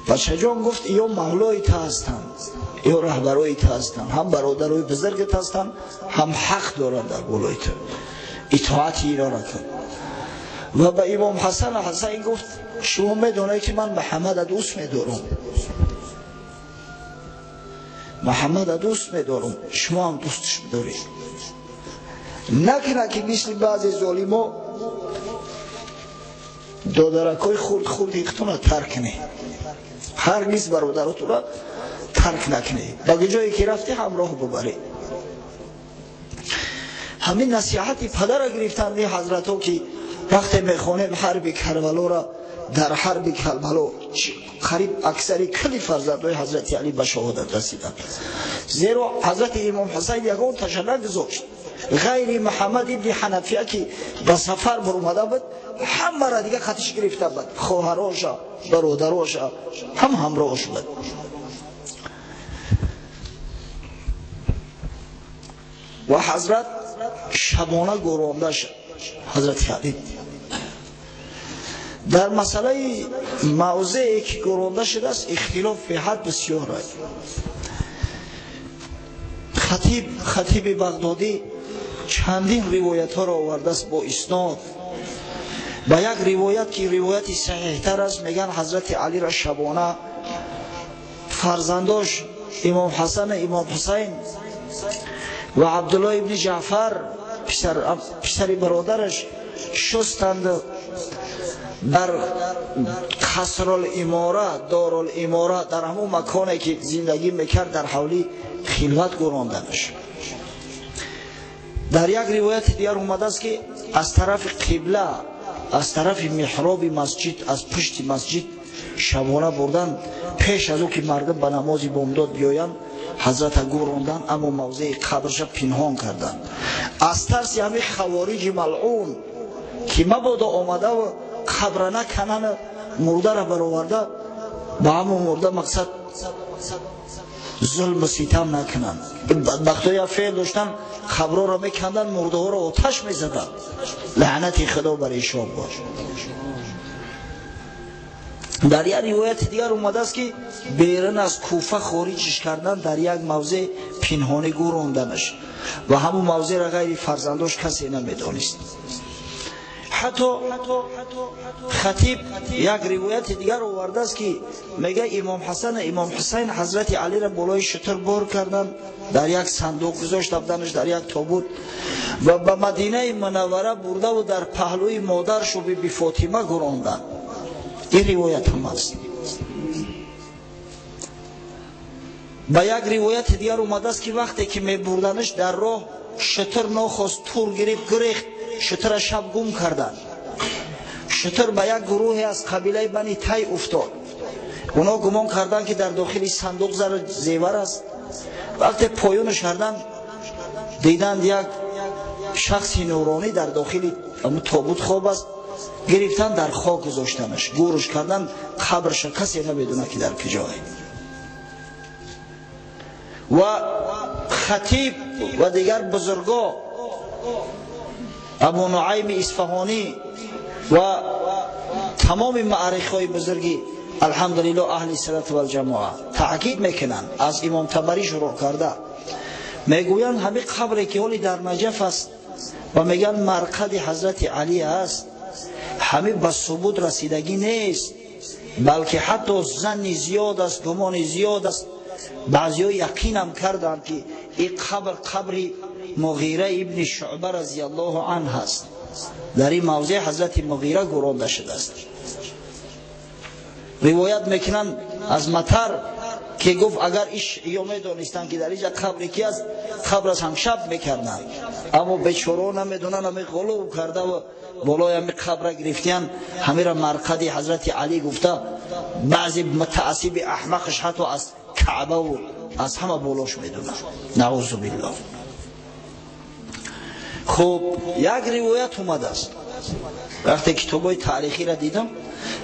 بچه جان، گفت یا مولای تا هستند یا رهبرای تا هستند، هم برادرای بزرگت هستند، هم حق دارند در بالای تو، اطاعت اینا را کن. و به امام حسن و حسین گفت شما میدونی که من محمد دوست میدارم، محمد دوست میدارم، شما هم دوستش میدارید. نکنه که مثل بعضی ظالما دادرکای خورد ایختون را ترک کنه، هرگز برادراتون را ترک نکنه، به جایی که رفتی همراه ببری. همین نصیحتی پدر را گرفتند حضرت ها که وقتی میخوانیم حرب کربلا را، در حرب کربلا قریب اکثری کلی فرزندای حضرت علی به شهادت رسیدند، زیرا حضرت امام حسین یگان تشنج گذاشت. غیر محمد ابن حنفیه که به سفر برآمده بود، همه را دیگه خطش گرفته بود، خواهراشا برادراشا هم همراهش بود. و حضرت شبانه گرانده شد. حضرت علی در مسئله موضعی که گرانده شده است اختلاف به حد بسیار است. خطیب بغدادی چندین روایت ها را آورده است با اسناد. با یک روایت که روایت صحیح تر است، میگن حضرت علی را شبانه فرزنداش امام حسن، امام حسین و عبدالله ابن جعفر پسر برادرش شستند در قصرالاماره دارالاماره در همون مکانی که زندگی میکرد در حولی خلوت گراندنش. در یک روایت دیگر اومده است که از طرف قبله از طرف محراب مسجد از پشت مسجد شبانه بردن پیش از او که مردم به نماز بامداد بیایند حضرت گراندن اما موضع قبرش پنهان کردن از ترس همین خوارج ملعون که مبادا آمده و قبر نکنن مرده را برآورده با همون مرده مقصد ظلم و ستم نکنن. بدبختای یا فعل داشتن قبرها را میکندن مرده ها را آتش میزدن. لعنت خدا بر ایشان باش. در یک روایت دیگر اومده است که بیرون از کوفه خارجش کردن در یک موضع پنهانی گراندنش و همون موضع را غیر فرزنداش کسی نمیدانست. حتی خطیب یک روایت دیگر آورده است که میگه امام حسن امام حسین حضرت علی را بالای شتر بار کردن در یک صندوق گذاشته بودنش در یک تابوت و به مدینه منوره برده و در پهلوی مادرش و بی فاطمه گراندن. این روایت هم است. با یک روایت دیگر اومده است که وقتی که می بردنش در راه شتر ناخواست تور گرفت گریخت شتر شب گم کردن. شتر به یک گروه از قبیله بنی تی افتاد. اونا گمان کردن که در داخل صندوق زیور است. وقتی پایونش کردن دیدند یک شخص نورانی در داخل تابوت خواب است. گرفتن در خاک گذاشتنش گورش کردن قبرش کسی نمیدونه که در کجای. و خطیب و دیگر بزرگا ابو نعیم اصفهانی و تمام معارخ‌های بزرگی الحمدلله اهل سنت و الجماعه تاکید میکنن از امام طبری شروع کرده میگویند همین قبری که حالی در نجف است و میگن مرقد حضرت علی است همین به ثبوت رسیدگی نیست بلکه حتی ظن زیاد است گمان زیاد است. بعضی‌ها یقین هم کردند که این قبر مغیره ابن شعبه رضی الله عنه است. در این موضع حضرت مغیره گرانده شده است. روایت میکنن از مطر که گفت اگر ایشیا میدونستند که در اینجا قبر کی است قبرش هم شب میکردن اما بیچاره نمیدونن همه غلو کرده و بالای همه قبر گرفتن همه را مرقد حضرت علی گفته. بعضی متعصب احمقش حتی از کعبه و از همه بالاش میدونن. نعوذ بالله. خب یک روایت اومده است وقتی کتابای تاریخی را دیدم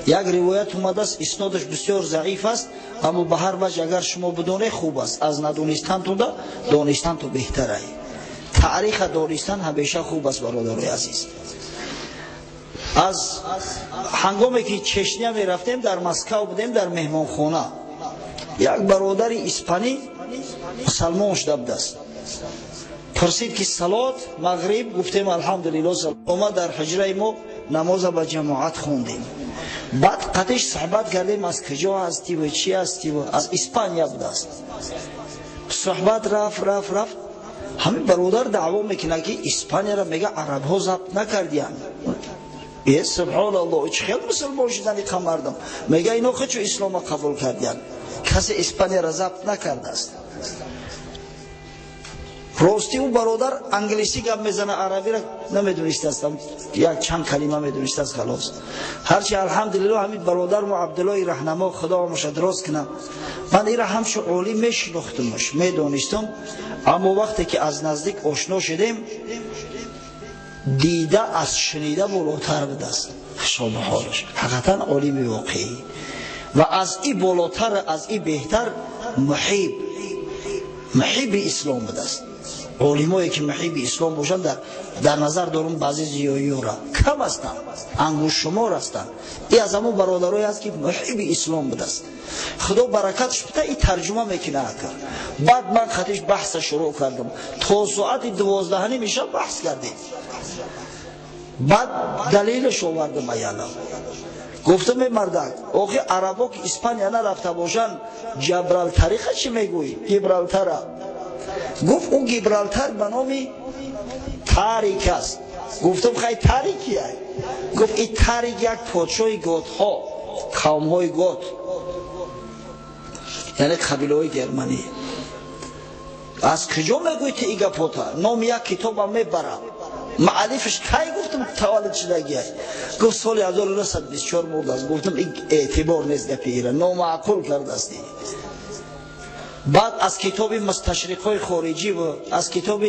یک روایت اومده است اسنادش بسیار ضعیف است اما به هر وجه اگر شما بدونه خوب است. از ندونستن تو دانستن تو بهتره. تاریخ دانستن همیشه خوب است برادرای عزیز. از هنگامی که چشنی می رفتیم در مسکو بودیم در مهمانخانه یک برادر اسپانی مسلمان شده است. پرسید که صلات مغرب گفتیم الحمدلله اومد در حجره ما نماز با جماعت خوندیم. بعد قدش صحبت کردیم از کجا هستی و چی هستی و از اسپانیا بود است. صحبت رفت همین برادر دعوا میکنه که اسپانیا را میگه عرب ها ضبط نکردیان. ای سبحان الله چه خیلی مسلمان شدن این مردم میگه اینا خودشو اسلام قبول کردیان کسی اسپانیا را ضبط نکرده است. راستی اون برادر انگلیسی گپ میزنه عربی را نمیدونسته استم یک چند کلمه میدونسته است خلاص. هرچی الحمدلله همین برادر و عبدالله رهنما خدا مش درست کنه من این را همشو عالی میشناختمش میدونستم اما وقتی که از نزدیک آشنا شدیم دیده از شنیده بالاتر بود است. حساب حالش حقیقتا عالم واقعی و از این بالاتر از این بهتر محب اسلام بود است. علمایی که محب اسلام باشند در نظر دارم بعضی زیایی را کم هستند انگوش شمار هستند. این از همون برادرایی است که محب اسلام بود است. خدا برکتش بده این ترجمه میکنه کرد. بعد من خودش بحث شروع کردم تا ساعت 12 میشه بحث کردیم. بعد دلیلش آوردم ایالا گفتم مردک آخه عربا که اسپانیا نرفته باشن جبرالتر چی میگویی؟ گیبرالتر گفت اون گیبرالتر به نام تاریک است گفتم خیلی تاریکیه. گفت این تاریک یک پادشاه گوتها، قومهای گوت، یعنی قبیله های گرمانی. از کجا میگویی که ایگا پوتا؟ نام یک کتاب هم میبرم. معلیفش کی گفتم تولد شدگی. گفت سال 1924 مرد است. گفتم این اعتبار نیست گپی ایران، نامعقول کرده است. بعد از کتاب مستشرقای خارجی و از کتاب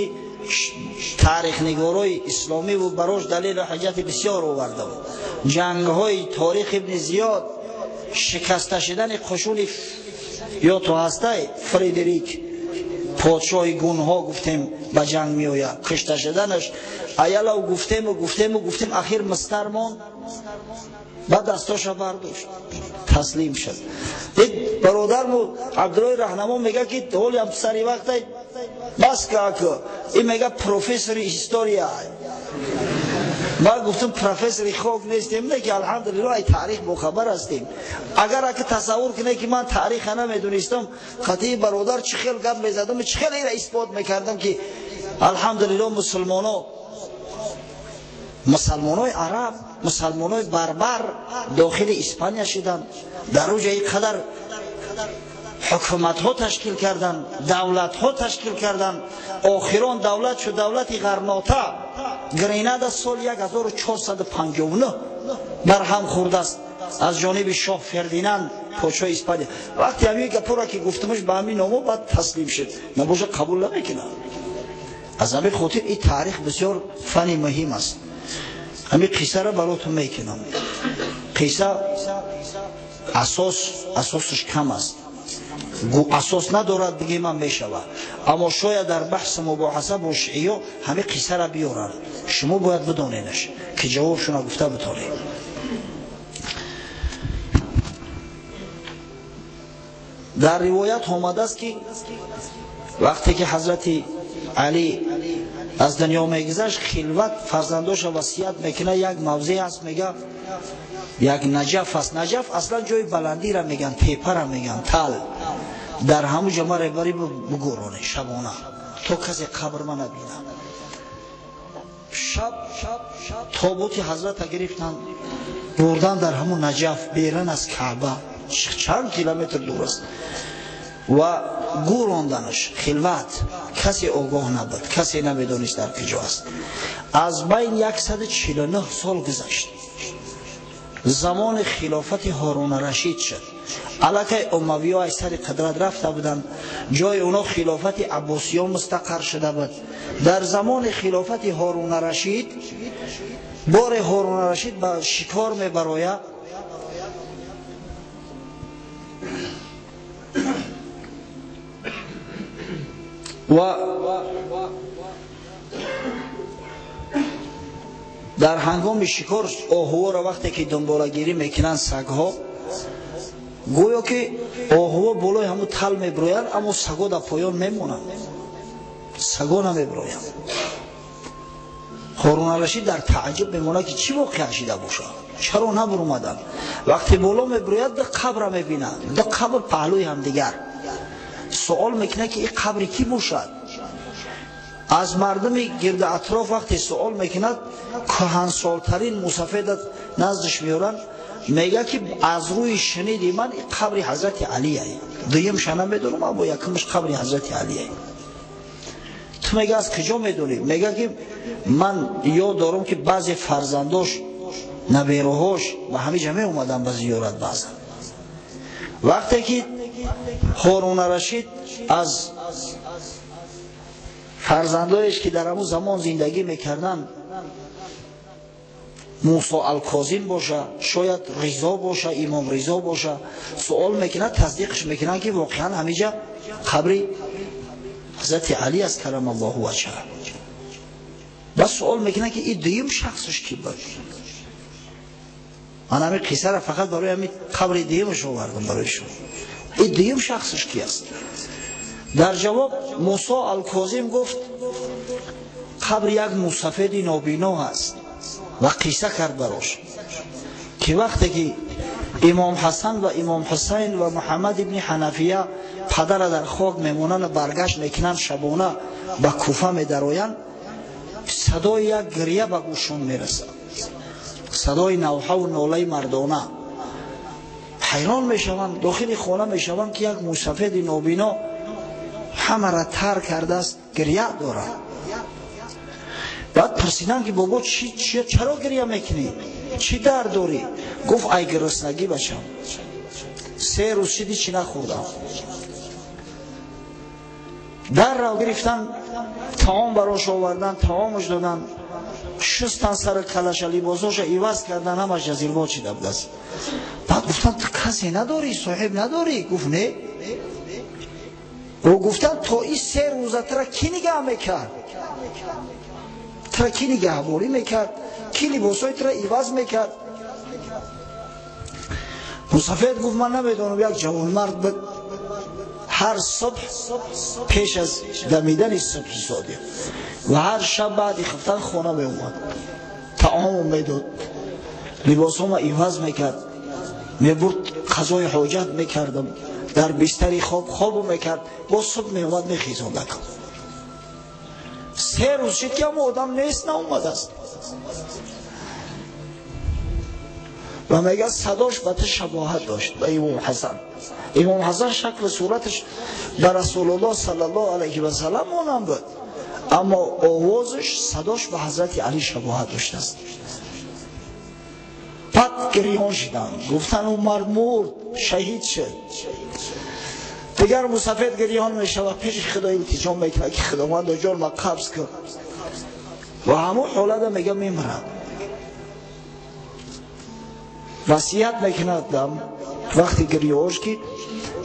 تاریخ نگارای اسلامی و براش دلیل و حجت بسیار آورده بود. جنگ های تاریخ ابن زیاد، شکسته شدن قشون یا تو هسته فریدریک پادشاه گونها گفتیم به جنگ می آید، کشته شدنش ایالا گفتیم اخیر مسترمان بعد دستاش برداشت تسلیم شد. یک برادرمو عبدالله رهنما میگه که دولی هم سری وقت بس که این میگه پروفسور هیستوریا. ما گفتم پروفسور خوک نیستیم، نه که الحمدلله ای تاریخ مخبر هستیم. اگر که تصور کنه که من تاریخ نمیدونستم، قطعی برادر چه خیلی گپ میزدم، چه خیلی را اثبات میکردم که الحمدلله مسلمانای عرب، مسلمانای بربر داخل اسپانیا شدن، در اوج اینقدر حکومت ها تشکیل کردن، دولت ها تشکیل کردن. آخران دولت شد دولت غرناطه گرینادا سال 1459 برهم خورده است از جانب شاه فردیناند پادشاه اسپانیا. وقتی همین گپورا که گفتمش به همین نامو بعد تسلیم شد، نباشه قبول نمیکنه. از همین خاطر این تاریخ بسیار فنی مهم است. همین قصه را براتون میکنم. قصه اساسش کم است، اساس ندارد بگیم من میشود، اما شاید در بحث مباحثه با شیعه همه قصه را بیارن، شما باید بدانینش که جوابشون گفته بتانید. در روایت آمده است که وقتی که حضرت علی از دنیا میگذشت، خلوت فرزنداش وصیت میکنه، یک موضع است میگه یک نجف است. نجف اصلا جای بلندی را میگن، تیپه را میگن، تل. در همون جا ما رهبری بگورونه شبانه تو کسی قبر ما نبینه. شب تابوت حضرت گرفتن بردن در همون نجف بیرون از کعبه، چند کیلومتر دور است، و گوراندنش خلوت. کسی آگاه نبود، کسی نمیدونست در کجا است. از بین 149 سال گذشت، زمان خلافت هارون رشید شد. علاقه اموی ها از سر قدرت رفته بودند، جای اونا خلافت عباسی ها مستقر شده بود. در زمان خلافت هارون رشید، بار هارون رشید به شکار می براید و در هنگام شکار آهوها را وقتی که دنبالگیری میکنن سگها، گویا که آهوها بالای همون تل میبرویند اما سگا در پایان میمونند، سگا نمیبرویند. هارون رشید در تعجب میمونه که چی واقع شده باشه، چرا نبر اومدن. وقتی بالا میبروید در قبر میبینند، در قبر پهلوی هم دیگر. سوال میکنه که این قبر کی باشد. از مردم گرد اطراف وقتی سوال میکند، کهنسالترین مصفید نزدش میارن، میگه که از روی شنیدی من این قبر حضرت علیه، دویم شنه میدونم اما یکمش قبر حضرت علیه. تو میگه از کجا میدونی؟ میگه که من یاد دارم که بعضی فرزنداش نبیروهاش به همه جمعه اومدن به زیارت بعضا. وقتی که هارون رشید از فرزندایش که در همون زمان زندگی میکردن، موسی الکاظم باشه، شاید رضا باشه، امام رضا باشه، سوال میکنه، تصدیقش میکنن که واقعا همیجا قبر حضرت علی است کرم الله وجهه. بس سوال میکنه که این دویم شخصش کی بود. من همین قصه را فقط برای همین قبر دویمش آوردم برایشون. این دویم شخصش کی است؟ در جواب موسی الکاظم گفت قبر یک مصفید نابینا است و قصه کرد براش که وقتی که امام حسن و امام حسین و محمد ابن حنفیه پدر در خاک میمونن و برگشت میکنن شبانه به کوفه میدروین، صدای یک گریه به گوشون میرسد، صدای نوحه و ناله مردانه. حیران میشوند، داخل خانه میشوند که یک موسفید نابینا همه را تر کرده است، گریه دارد. بعد پرسیدند که بابا چرا گریه میکنی؟ چی درد داری؟ گفت ای گرسنگی بچم، 3 روز چیزی چی نخوردم. در را گرفتن، طعام براش آوردن، طعامش دادن، شستن سر کلش، لباساش عوض کردن، همش از زیر چیده بود است. بعد گفتن تو کسی نداری؟ صاحب نداری؟ گفت نه. و گفتن تا این 3 روزه ترا کی نگاه میکرد؟ ترا کی نگهبانی میکرد؟ کی لباسای ترا عوض میکرد؟ مسافر گفت من نمیدونم. یک جوانمرد بود، هر صبح پیش از دمیدن صبح صادق و هر شب بعد خفتن خانه می اومد، طعام میداد، لباسام عوض میکرد، میبرد قضای حاجت میکردم، در بستری خواب میکرد، با صبح می اومد میخیزاند. 3 روز شد که اما آدم نیست ناومد است و میگه صداش به شباهت داشت به امام حسن. امام حسن شکل صورتش به رسول الله صلی الله علیه و سلم مانند بود، اما آوازش صداش به حضرت علی شباهت داشت است. بعد گریان شدن، گفتن عمر مرد، شهید شد. دیگر مسافر گریان میشه و پیش خدا التجا میکنه که خداوند جان ما قبض کن و همون حالت میگه میمرم. وصیت میکندم وقتی گریه‌اش که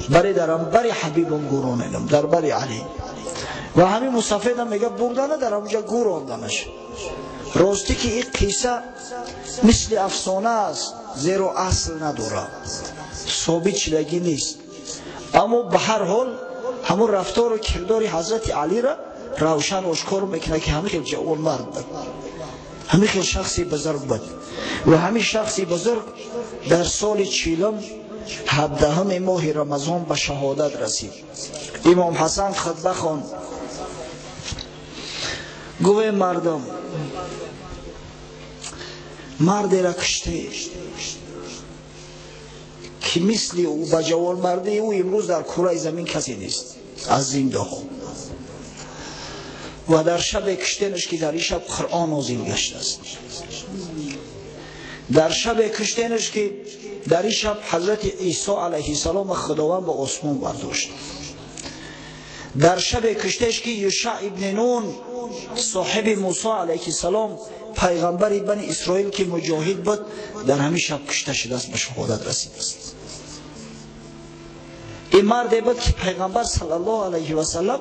بری درم بری حبیبم گورانم در بری علی و همین مسافرم میگه بردن در اونجا گوراندنش. راستی که این قصه مثل افسانه است، زیرا اصل نداره، ثابت شدگی نیست، اما به هر حال همون رفتار و کردار حضرت علی را روشن و آشکار میکنه که همین خیلی جوان مرد بود، همین خیلی شخصی بزرگ بود و همین شخصی بزرگ در سال 40 17 ماه رمضان به شهادت رسید. امام حسن خطبه خواند، گوه مردم، مردی را کشته که مثل او به جوان مردی او امروز در کره زمین کسی نیست از زنده ها. و در شب کشتنش که در این شب قرآن نازل گشته است، در شب کشتنش که در این شب حضرت عیسی علیه السلام خداوند به آسمان برداشت، در شب کشتنش که یوشع ابن نون صاحب موسی علیه السلام پیغمبر بنی اسرائیل که مجاهد بود در همین شب کشته شده است، به شهادت رسیده است. این مردی بود که پیغمبر صلی الله علیه و سلم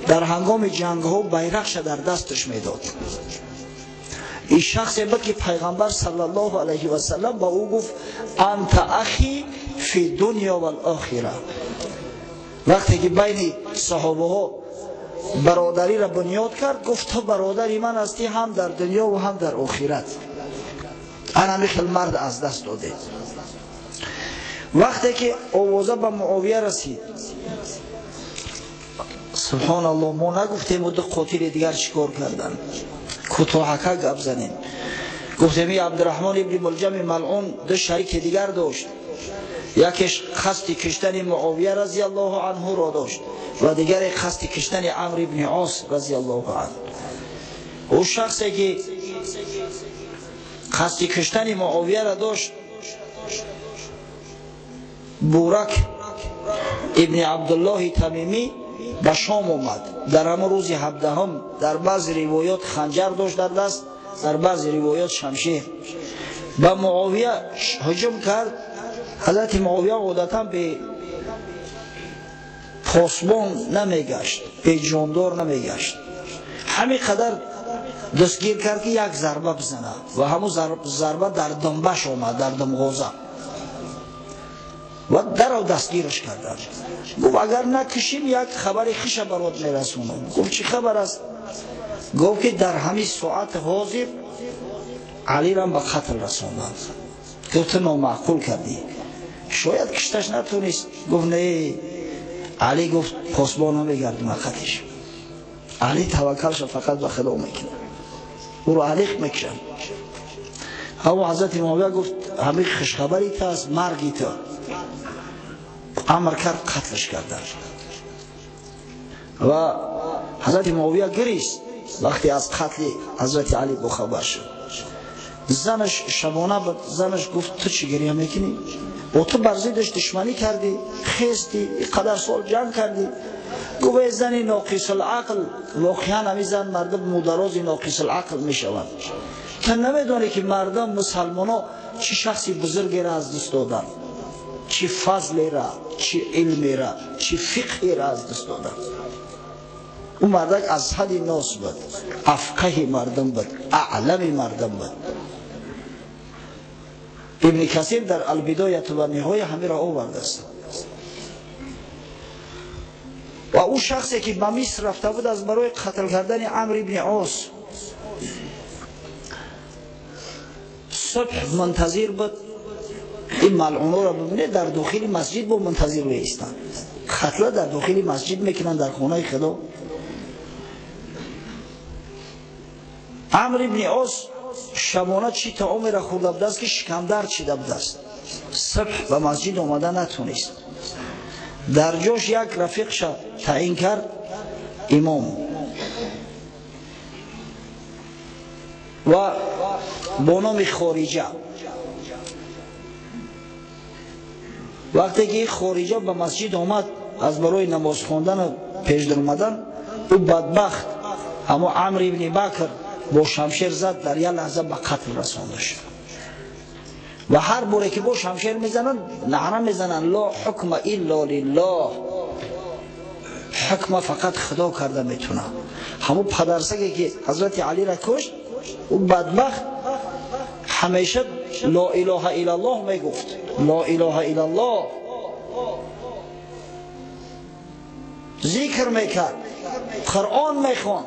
در هنگام جنگ ها بیرقش در دستش میداد. این شخصی بود که پیغمبر صلی الله علیه و سلم با او گفت انت اخی فی دنیا و الاخره. وقتی که بین صحابه ها برادری را بنیاد کرد، گفت تو برادری من هستی هم در دنیا و هم در آخرت. انا میخل مرد از دست داده. وقتی که آوازه به معاویه رسید، سبحان الله، ما نگفتیم بود قاتل دیگر چیکار کردن، کوتاهکه گپ زنیم. گفتیم عبدالرحمن ابن ملجم ملعون 2 شریک دیگر داشت، یکیش قصد کشتن معاویه رضی الله عنه را داشت و دیگر قصد کشتن عمرو ابن عاص رضی الله عنه. او شخصی که قصد کشتن معاویه را داشت بورک ابن عبدالله تمیمی به شام اومد. در همون روز 17 در بعضی روایات خنجر داشت در دست، در بعضی روایات شمشیر. به معاویه هجوم کرد. حضرت معاویه عادتا به پاسبان نمیگشت، به جاندار نمیگشت، همین قدر دستگیر کرد که یک ضربه بزنه و همون ضربه در دنبش آمد، در دمغازه و در دستگیرش کردن. گفت اگر نکشیم یک خبر خوش برات میرسونم. گفت چی خبر است؟ گفت که در همین ساعت حاضر علی را به قتل رسوندن. گفت نامعقول کردی، شاید کشتش نتونست. گفت نه. علی گفت پاسبان میگردیم قتلش. علی توکلش فقط به خدا میکنه. او رو علیق میکشن. اما حضرت معاویه گفت همین خوشخبری تا از مرگی تا امر کرد، قتلش کردن. و حضرت معاویه گریست وقتی از قتل حضرت علی بخبر شد. زنش شبانه بود، زنش گفت تو چی گریه میکنی؟ با تو بر ضدش دشمنی کردی، خیستی، قدر سال جنگ کردی. گوه زنی ناقص العقل، واقعا همی زن مردم مدراز ناقص العقل میشوند. تو نمیدونی که مردم مسلمان ها چی شخصی بزرگی را از دست دادن، چی فضلی را، چی علمی را، چی فقهی را از دست دادن. او مردک از حد ناس بود، افقه مردم بود، اعلم مردم بود. ابن کثیر در البدایه و نهایه همه را آورده است. و او شخصی که به مصر رفته بود از برای قتل کردن عمرو ابن عاص، صبح منتظر بود این ملعون را ببینه، در داخل مسجد بود منتظر بایستند. قتل در داخل مسجد میکنن در خانه خدا. عمرو ابن عاص شبانه چی طعامی را خورده بود است که شکمدر چیده بود است. صبح به مسجد آمده نتونست. در جاش یک رفیقش تعیین کرد امام و با نام خارجه. وقتی که خارجه به مسجد آمد از برای نماز خواندن و پیش در آمدن، او بدبخت اما عمرو ابن بکر با شمشیر زد، در یک لحظه به قتل رسانده شد. و هر باره که با شمشیر میزنن نعره میزنن لا حکم الا لله، حکم فقط خدا کرده میتونه. همون پدرسگی که حضرت علی را کشت، او بدبخت همیشه لا اله الا الله میگفت، لا اله الا الله ذکر میکرد، قرآن میخوان.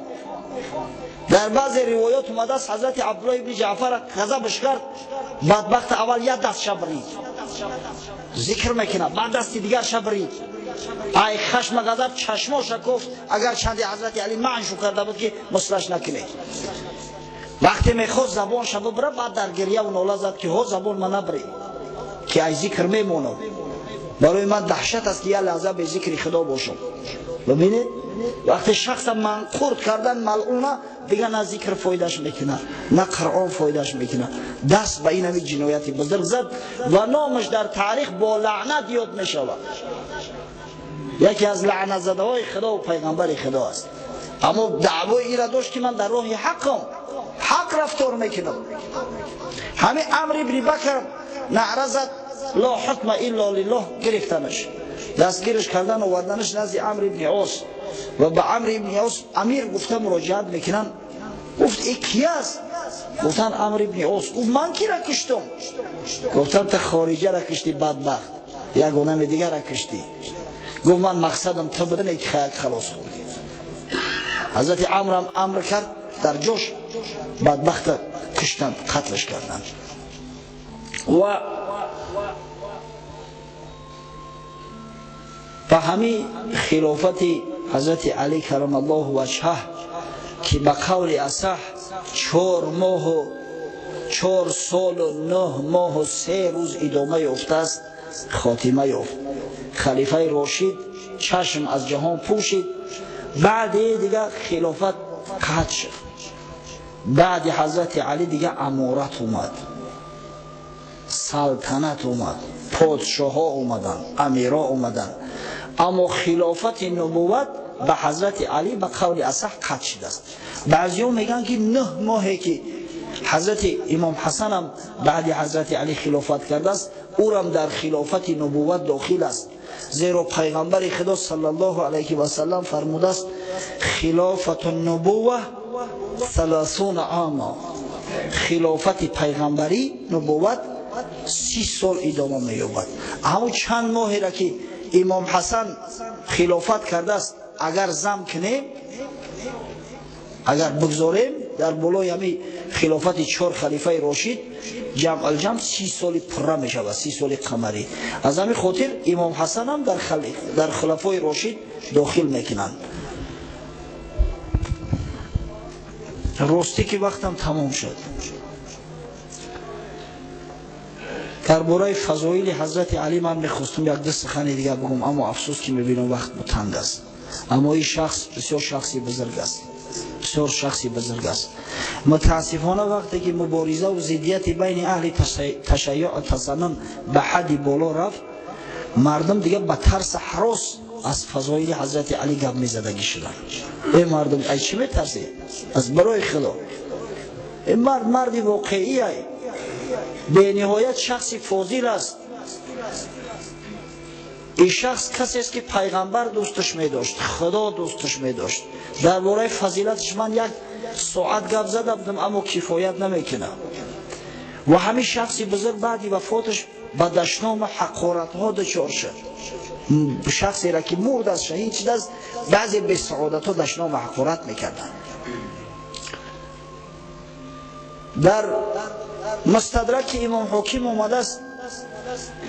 در بعض روایات اومده است حضرت عبدالله ابن جعفر غضبش کرد، بدبخت اول یک دست شبرید، ذکر میکنه، بعد دست دیگر شبرید. ای خشم غضب چشماش شکفت، اگر چندی حضرت علی معنشو کرده بود که مسلش نکنه. وقتی میخواست زبان شبه بره، بعد در گریه و ناله زد که ها زبان من نبری که ای ذکر میمونم. برای من دهشت است که یک لحظه به ذکر خدا باشم. ببینید وقتی شخص منقورت کردن ملعونه، دیگه نه ذکر فایدهش میکنه نه قرآن فایدهش میکنه. دست به این همی جنایتی بزرگ زد و نامش در تاریخ با لعنت یاد میشود. یکی از لعنت زده های خدا و پیغمبر خدا است. اما دعوای این را داشت که من در راه حقم، حق رفتار میکنم. همین عمرو ابن بکر نعره زد لا حکم الا لله، گرفتنش، دستگیرش کردن و آوردنش نزد عمرو ابن عاص. و به عمرو ابن عاص امیر گفته مراجعت میکنن. گفت ای کی است؟ گفتن عمرو ابن عاص. گفت من کی را کشتم؟ گفتن تو خارجه را کشتی بدبخت، یگانه دیگر را کشتی. گفت من مقصدم تو بدن که خلاص خوردی. حضرت عمرو هم امر کرد، در جوش بدبخت کشتن، قتلش کردن. و همین خلافت حضرت علی کرم الله وجهه که به قول اصح 4 سال و 9 ماه و 3 روز ادامه یافته است، خاتمه یافت. خلیفه راشد چشم از جهان پوشید. بعد دیگه خلافت قطع شد. بعد حضرت علی دیگه امارت اومد، سلطنت اومد، پادشاه ها اومدن، امیرا اومدن. اما خلافت نبوت به حضرت علی به قول اصح قطع شده است. بعضی ها میگن که 9 ماهی که حضرت امام حسن هم بعد حضرت علی خلافت کرده است، او هم در خلافت نبوت داخل است. زیرا پیغمبر خدا صلی الله علیه و سلم فرموده است خلافت النبوه 30 عاما، خلافت پیغمبری نبوت 30 سال ادامه می‌یابد. اما چند ماهی را که امام حسن خلافت کرده است اگر زم کنیم، اگر بگذاریم در بالای همین خلافت 4 خلیفه راشد جمع الجمع 30 سال پره می شود، 30 سال قمری. از همین خاطر امام حسن هم در خلفای راشد داخل میکنند. راستی که وقتم تمام شد. درباره فضایل حضرت علی من میخواستم یک دو سخن دیگه بگم، اما افسوس که میبینم وقت تنگ است. اما این شخص بسیار شخصی بزرگ است، بسیار شخصی بزرگ است. متاسفانه وقتی که مبارزه و ضدیت بین اهل تشیع و تسنن به حدی بالا رفت، مردم دیگه به ترس هراس از فضایل حضرت علی گپ میزدگی شدن. ای مردم، ای چی میترسی؟ از برای خدا این مردی واقعی است، به نهایت شخصی فاضل است. این شخص کسی است که پیغمبر دوستش می داشت، خدا دوستش می داشت. درباره فضیلتش من یک ساعت گپ زده بودم اما کفایت نمیکنه. و همین شخصی بزرگ بعدی وفاتش به دشنام حقارت ها دچار شد. شخصی را که مرد از شهید شد، از بعضی به سعادت ها دشنام حقارت میکردن. در مستدرک امام حاکم آمده است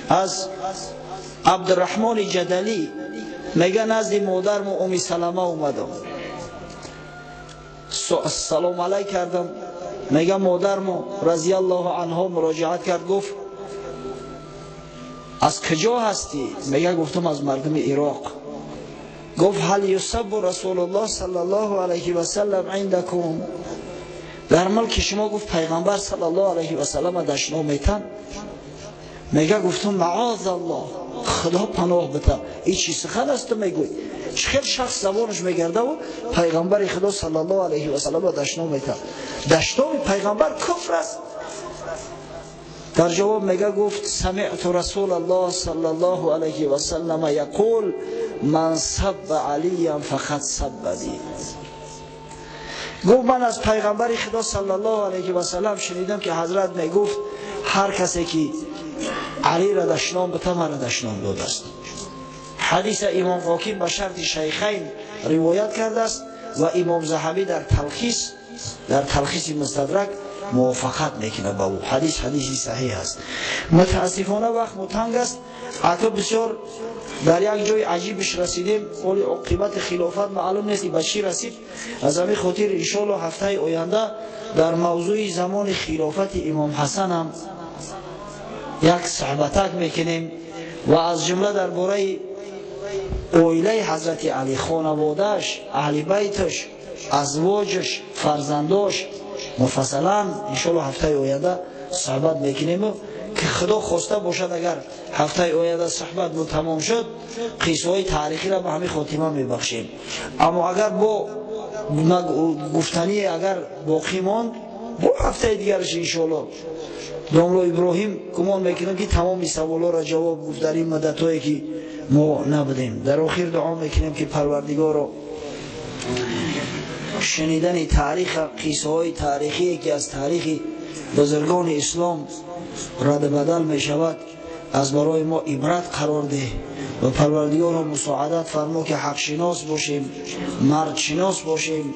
از عبدالرحمن جدلی، میگه نزد مادرم ام سلمه اومدم، سلام علیک کردم. میگه مادرم رضی الله عنها مراجعت کرد، گفت از کجا هستی؟ میگه گفتم از مردم عراق. گفت هل یسب رسول الله صلی الله علیه و سلم عندکم؟ در ملک شما گفت پیغمبر صلی الله علیه و سلم دشنا میتن؟ میگه گفتم معاذ الله، خدا پناه بده، این چی سخن است میگوی؟ چه شخص زبانش میگرده و پیغمبر خدا صلی الله علیه و سلم دشنا میتن؟ دشنام پیغمبر کفر است. در جواب میگه گفت سمعت رسول الله صلی الله علیه و سلم یقول من سب علی فقط سبنی. گفت من از پیغمبر خدا صلی الله علیه و سلم شنیدم که حضرت میگفت هر کسی که علی را دشنام بده مرا دشنام داده است. حدیث امام حاکم به شرط شیخین روایت کرده است و امام ذهبی در تلخیص مستدرک موافقت میکنه با او. حدیثی صحیح است. متاسفانه وقت متنگ است، حتی بسیار در یک جای عجیبش رسیدیم، ولی عاقبت خلافت معلوم نیست به چی رسید. از همین خاطر ان شاء الله هفته آینده در موضوع زمان خلافت امام حسن هم یک صحبتک میکنیم و از جمله درباره اویله حضرت علی، خانوادهش، اهل بیتش، ازواجش، فرزنداش مفصلا ان شاء الله هفته آینده صحبت میکنیم که خدا خواسته باشد اگر هفته آینده صحبت مو تمام شد قصه های تاریخی را به همین خاتمه میبخشیم. اما اگر با گفتنی اگر باقی ماند با هفته دیگرش ان شاء الله داملو ابراهیم گمان میکنم که تمام سوالا را جواب گفت در این مدت هایی که ما نبودیم. در آخر دعا میکنیم که پروردگار را شنیدن تاریخ، قصه های تاریخی که از تاریخ بزرگان اسلام رد بدل می شود از برای ما عبرت قرار ده و پروردگار را مساعدت فرما که حق شناس باشیم، مرد شناس باشیم،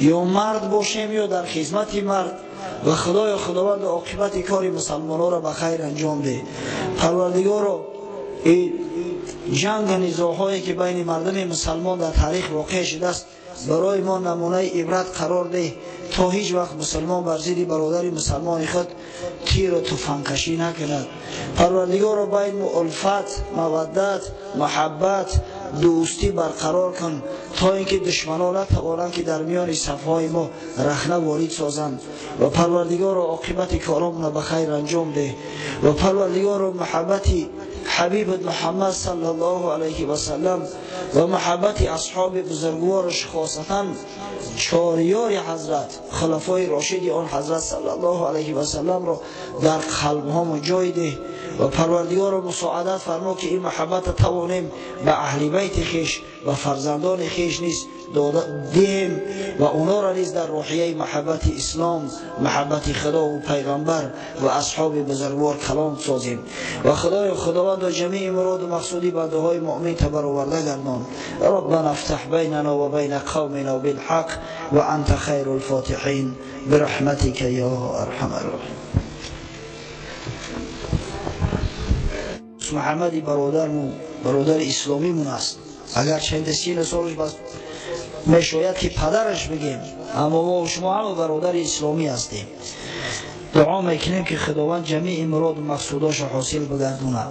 یا مرد باشیم یا در خدمت مرد و خداوند عاقبت کار مسلمانان را به خیر انجام ده. پروردگار را جنگ و نزاع‌هایی که بین مردم مسلمان در تاریخ واقع شده است برای ما نمونه عبرت قرار ده تا هیچ وقت مسلمان بر ضد برادر مسلمان خود تیر و تفنگکشی نکند. پروردگار را بین الفت، مودت، محبت، دوستی برقرار کن تا اینکه دشمنان نتوانند که در میان صفهای ما رخنه وارد سازند و پروردگار را عاقبت کارمون به خیر انجام ده و پروردگار را محبتی حبیب محمد صلی الله علیه و سلم و محبت اصحاب بزرگوارش خاصتا چاریار حضرت خلفای راشد آن حضرت صلی الله علیه و سلم را در قلب ها جای ده و پروردگار را مساعدت فرما که این محبت توانیم به اهل بیت خیش و فرزندان خیش نیز دیم و اونا را نیز در روحیه محبت اسلام، محبت خدا و پیغمبر و اصحاب بزرگوار کلام سازیم و خداوند و جمیع مراد و مقصودی بنده های مؤمن برآورده گردان. ربنا افتح بیننا و بین قومنا بالحق و انت خیر الفاتحین برحمتک یا ارحم الراحمین. محمدی برادر اسلامی من است، اگر چند سین سالش بس میشاید که پدرش بگیم اما ما و شما همه برادر اسلامی هستیم. دعا میکنیم که خداوند جمیع مراد و مقصوداش حاصل بگردونه.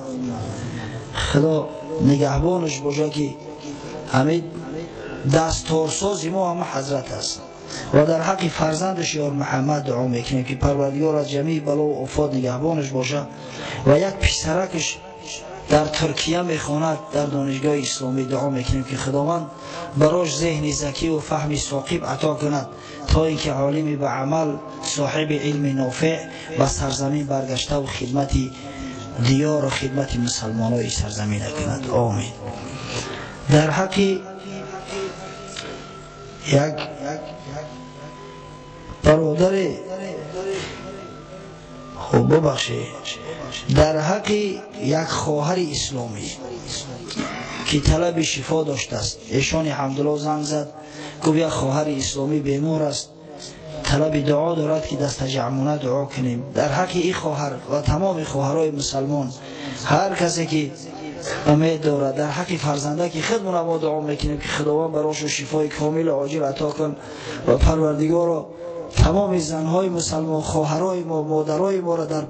خدا نگهبانش باشه که همین دستارساز ما همه حضرت است. و در حق فرزندش یار محمد دعا میکنیم که پروردگار از جمیع بلا و آفات نگهبانش باشه. و یک پسرکش در ترکیه میخواند در دانشگاه اسلامی. دعا میکنیم که خداوند براش ذهن ذکی و فهم ثاقب عطا کند تا اینکه عالم به عمل صاحب علم نافع و سرزمین برگشته و خدمت دیار و خدمت مسلمانای سرزمین کند. آمین. در حق یک برادر خوب ببخشید، در حق یک خواهر اسلامی که طلب شفا داشته است، ایشان حمدالله زنگ زد گفت یک خواهر اسلامی بیمار است، طلب دعا دارد که دست جمعونه دعا کنیم. در حق این خواهر و تمام خواهرای مسلمان، هر کسی که امید دارد در حق فرزنده که خودمون ما دعا میکنیم که خداوند براش شفای کامل عاجل عطا کن و پروردگار را تمام زنهای مسلمان، خواهرای ما، مادرای ما را در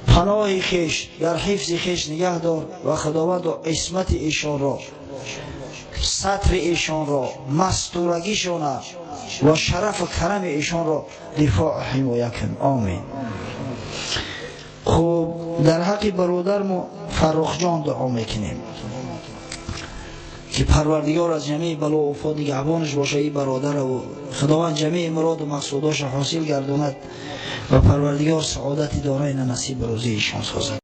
پناه خیش، در حفظ خیش نگه دار و خداوند عصمت ایشان را، ستر ایشان را، مستورگیشان و شرف و کرم ایشان را دفاع و حمایت کن. آمین. خب در حق برادر ما فرخ جان دعا میکنیم که پروردگار از جمیع بلا و آفات نگهبانش باشه. این برادر و خداوند جمیع مراد و مقصوداش حاصل گرداند و پروردگار سعادت دارای نصیب روزی ایشان سازد.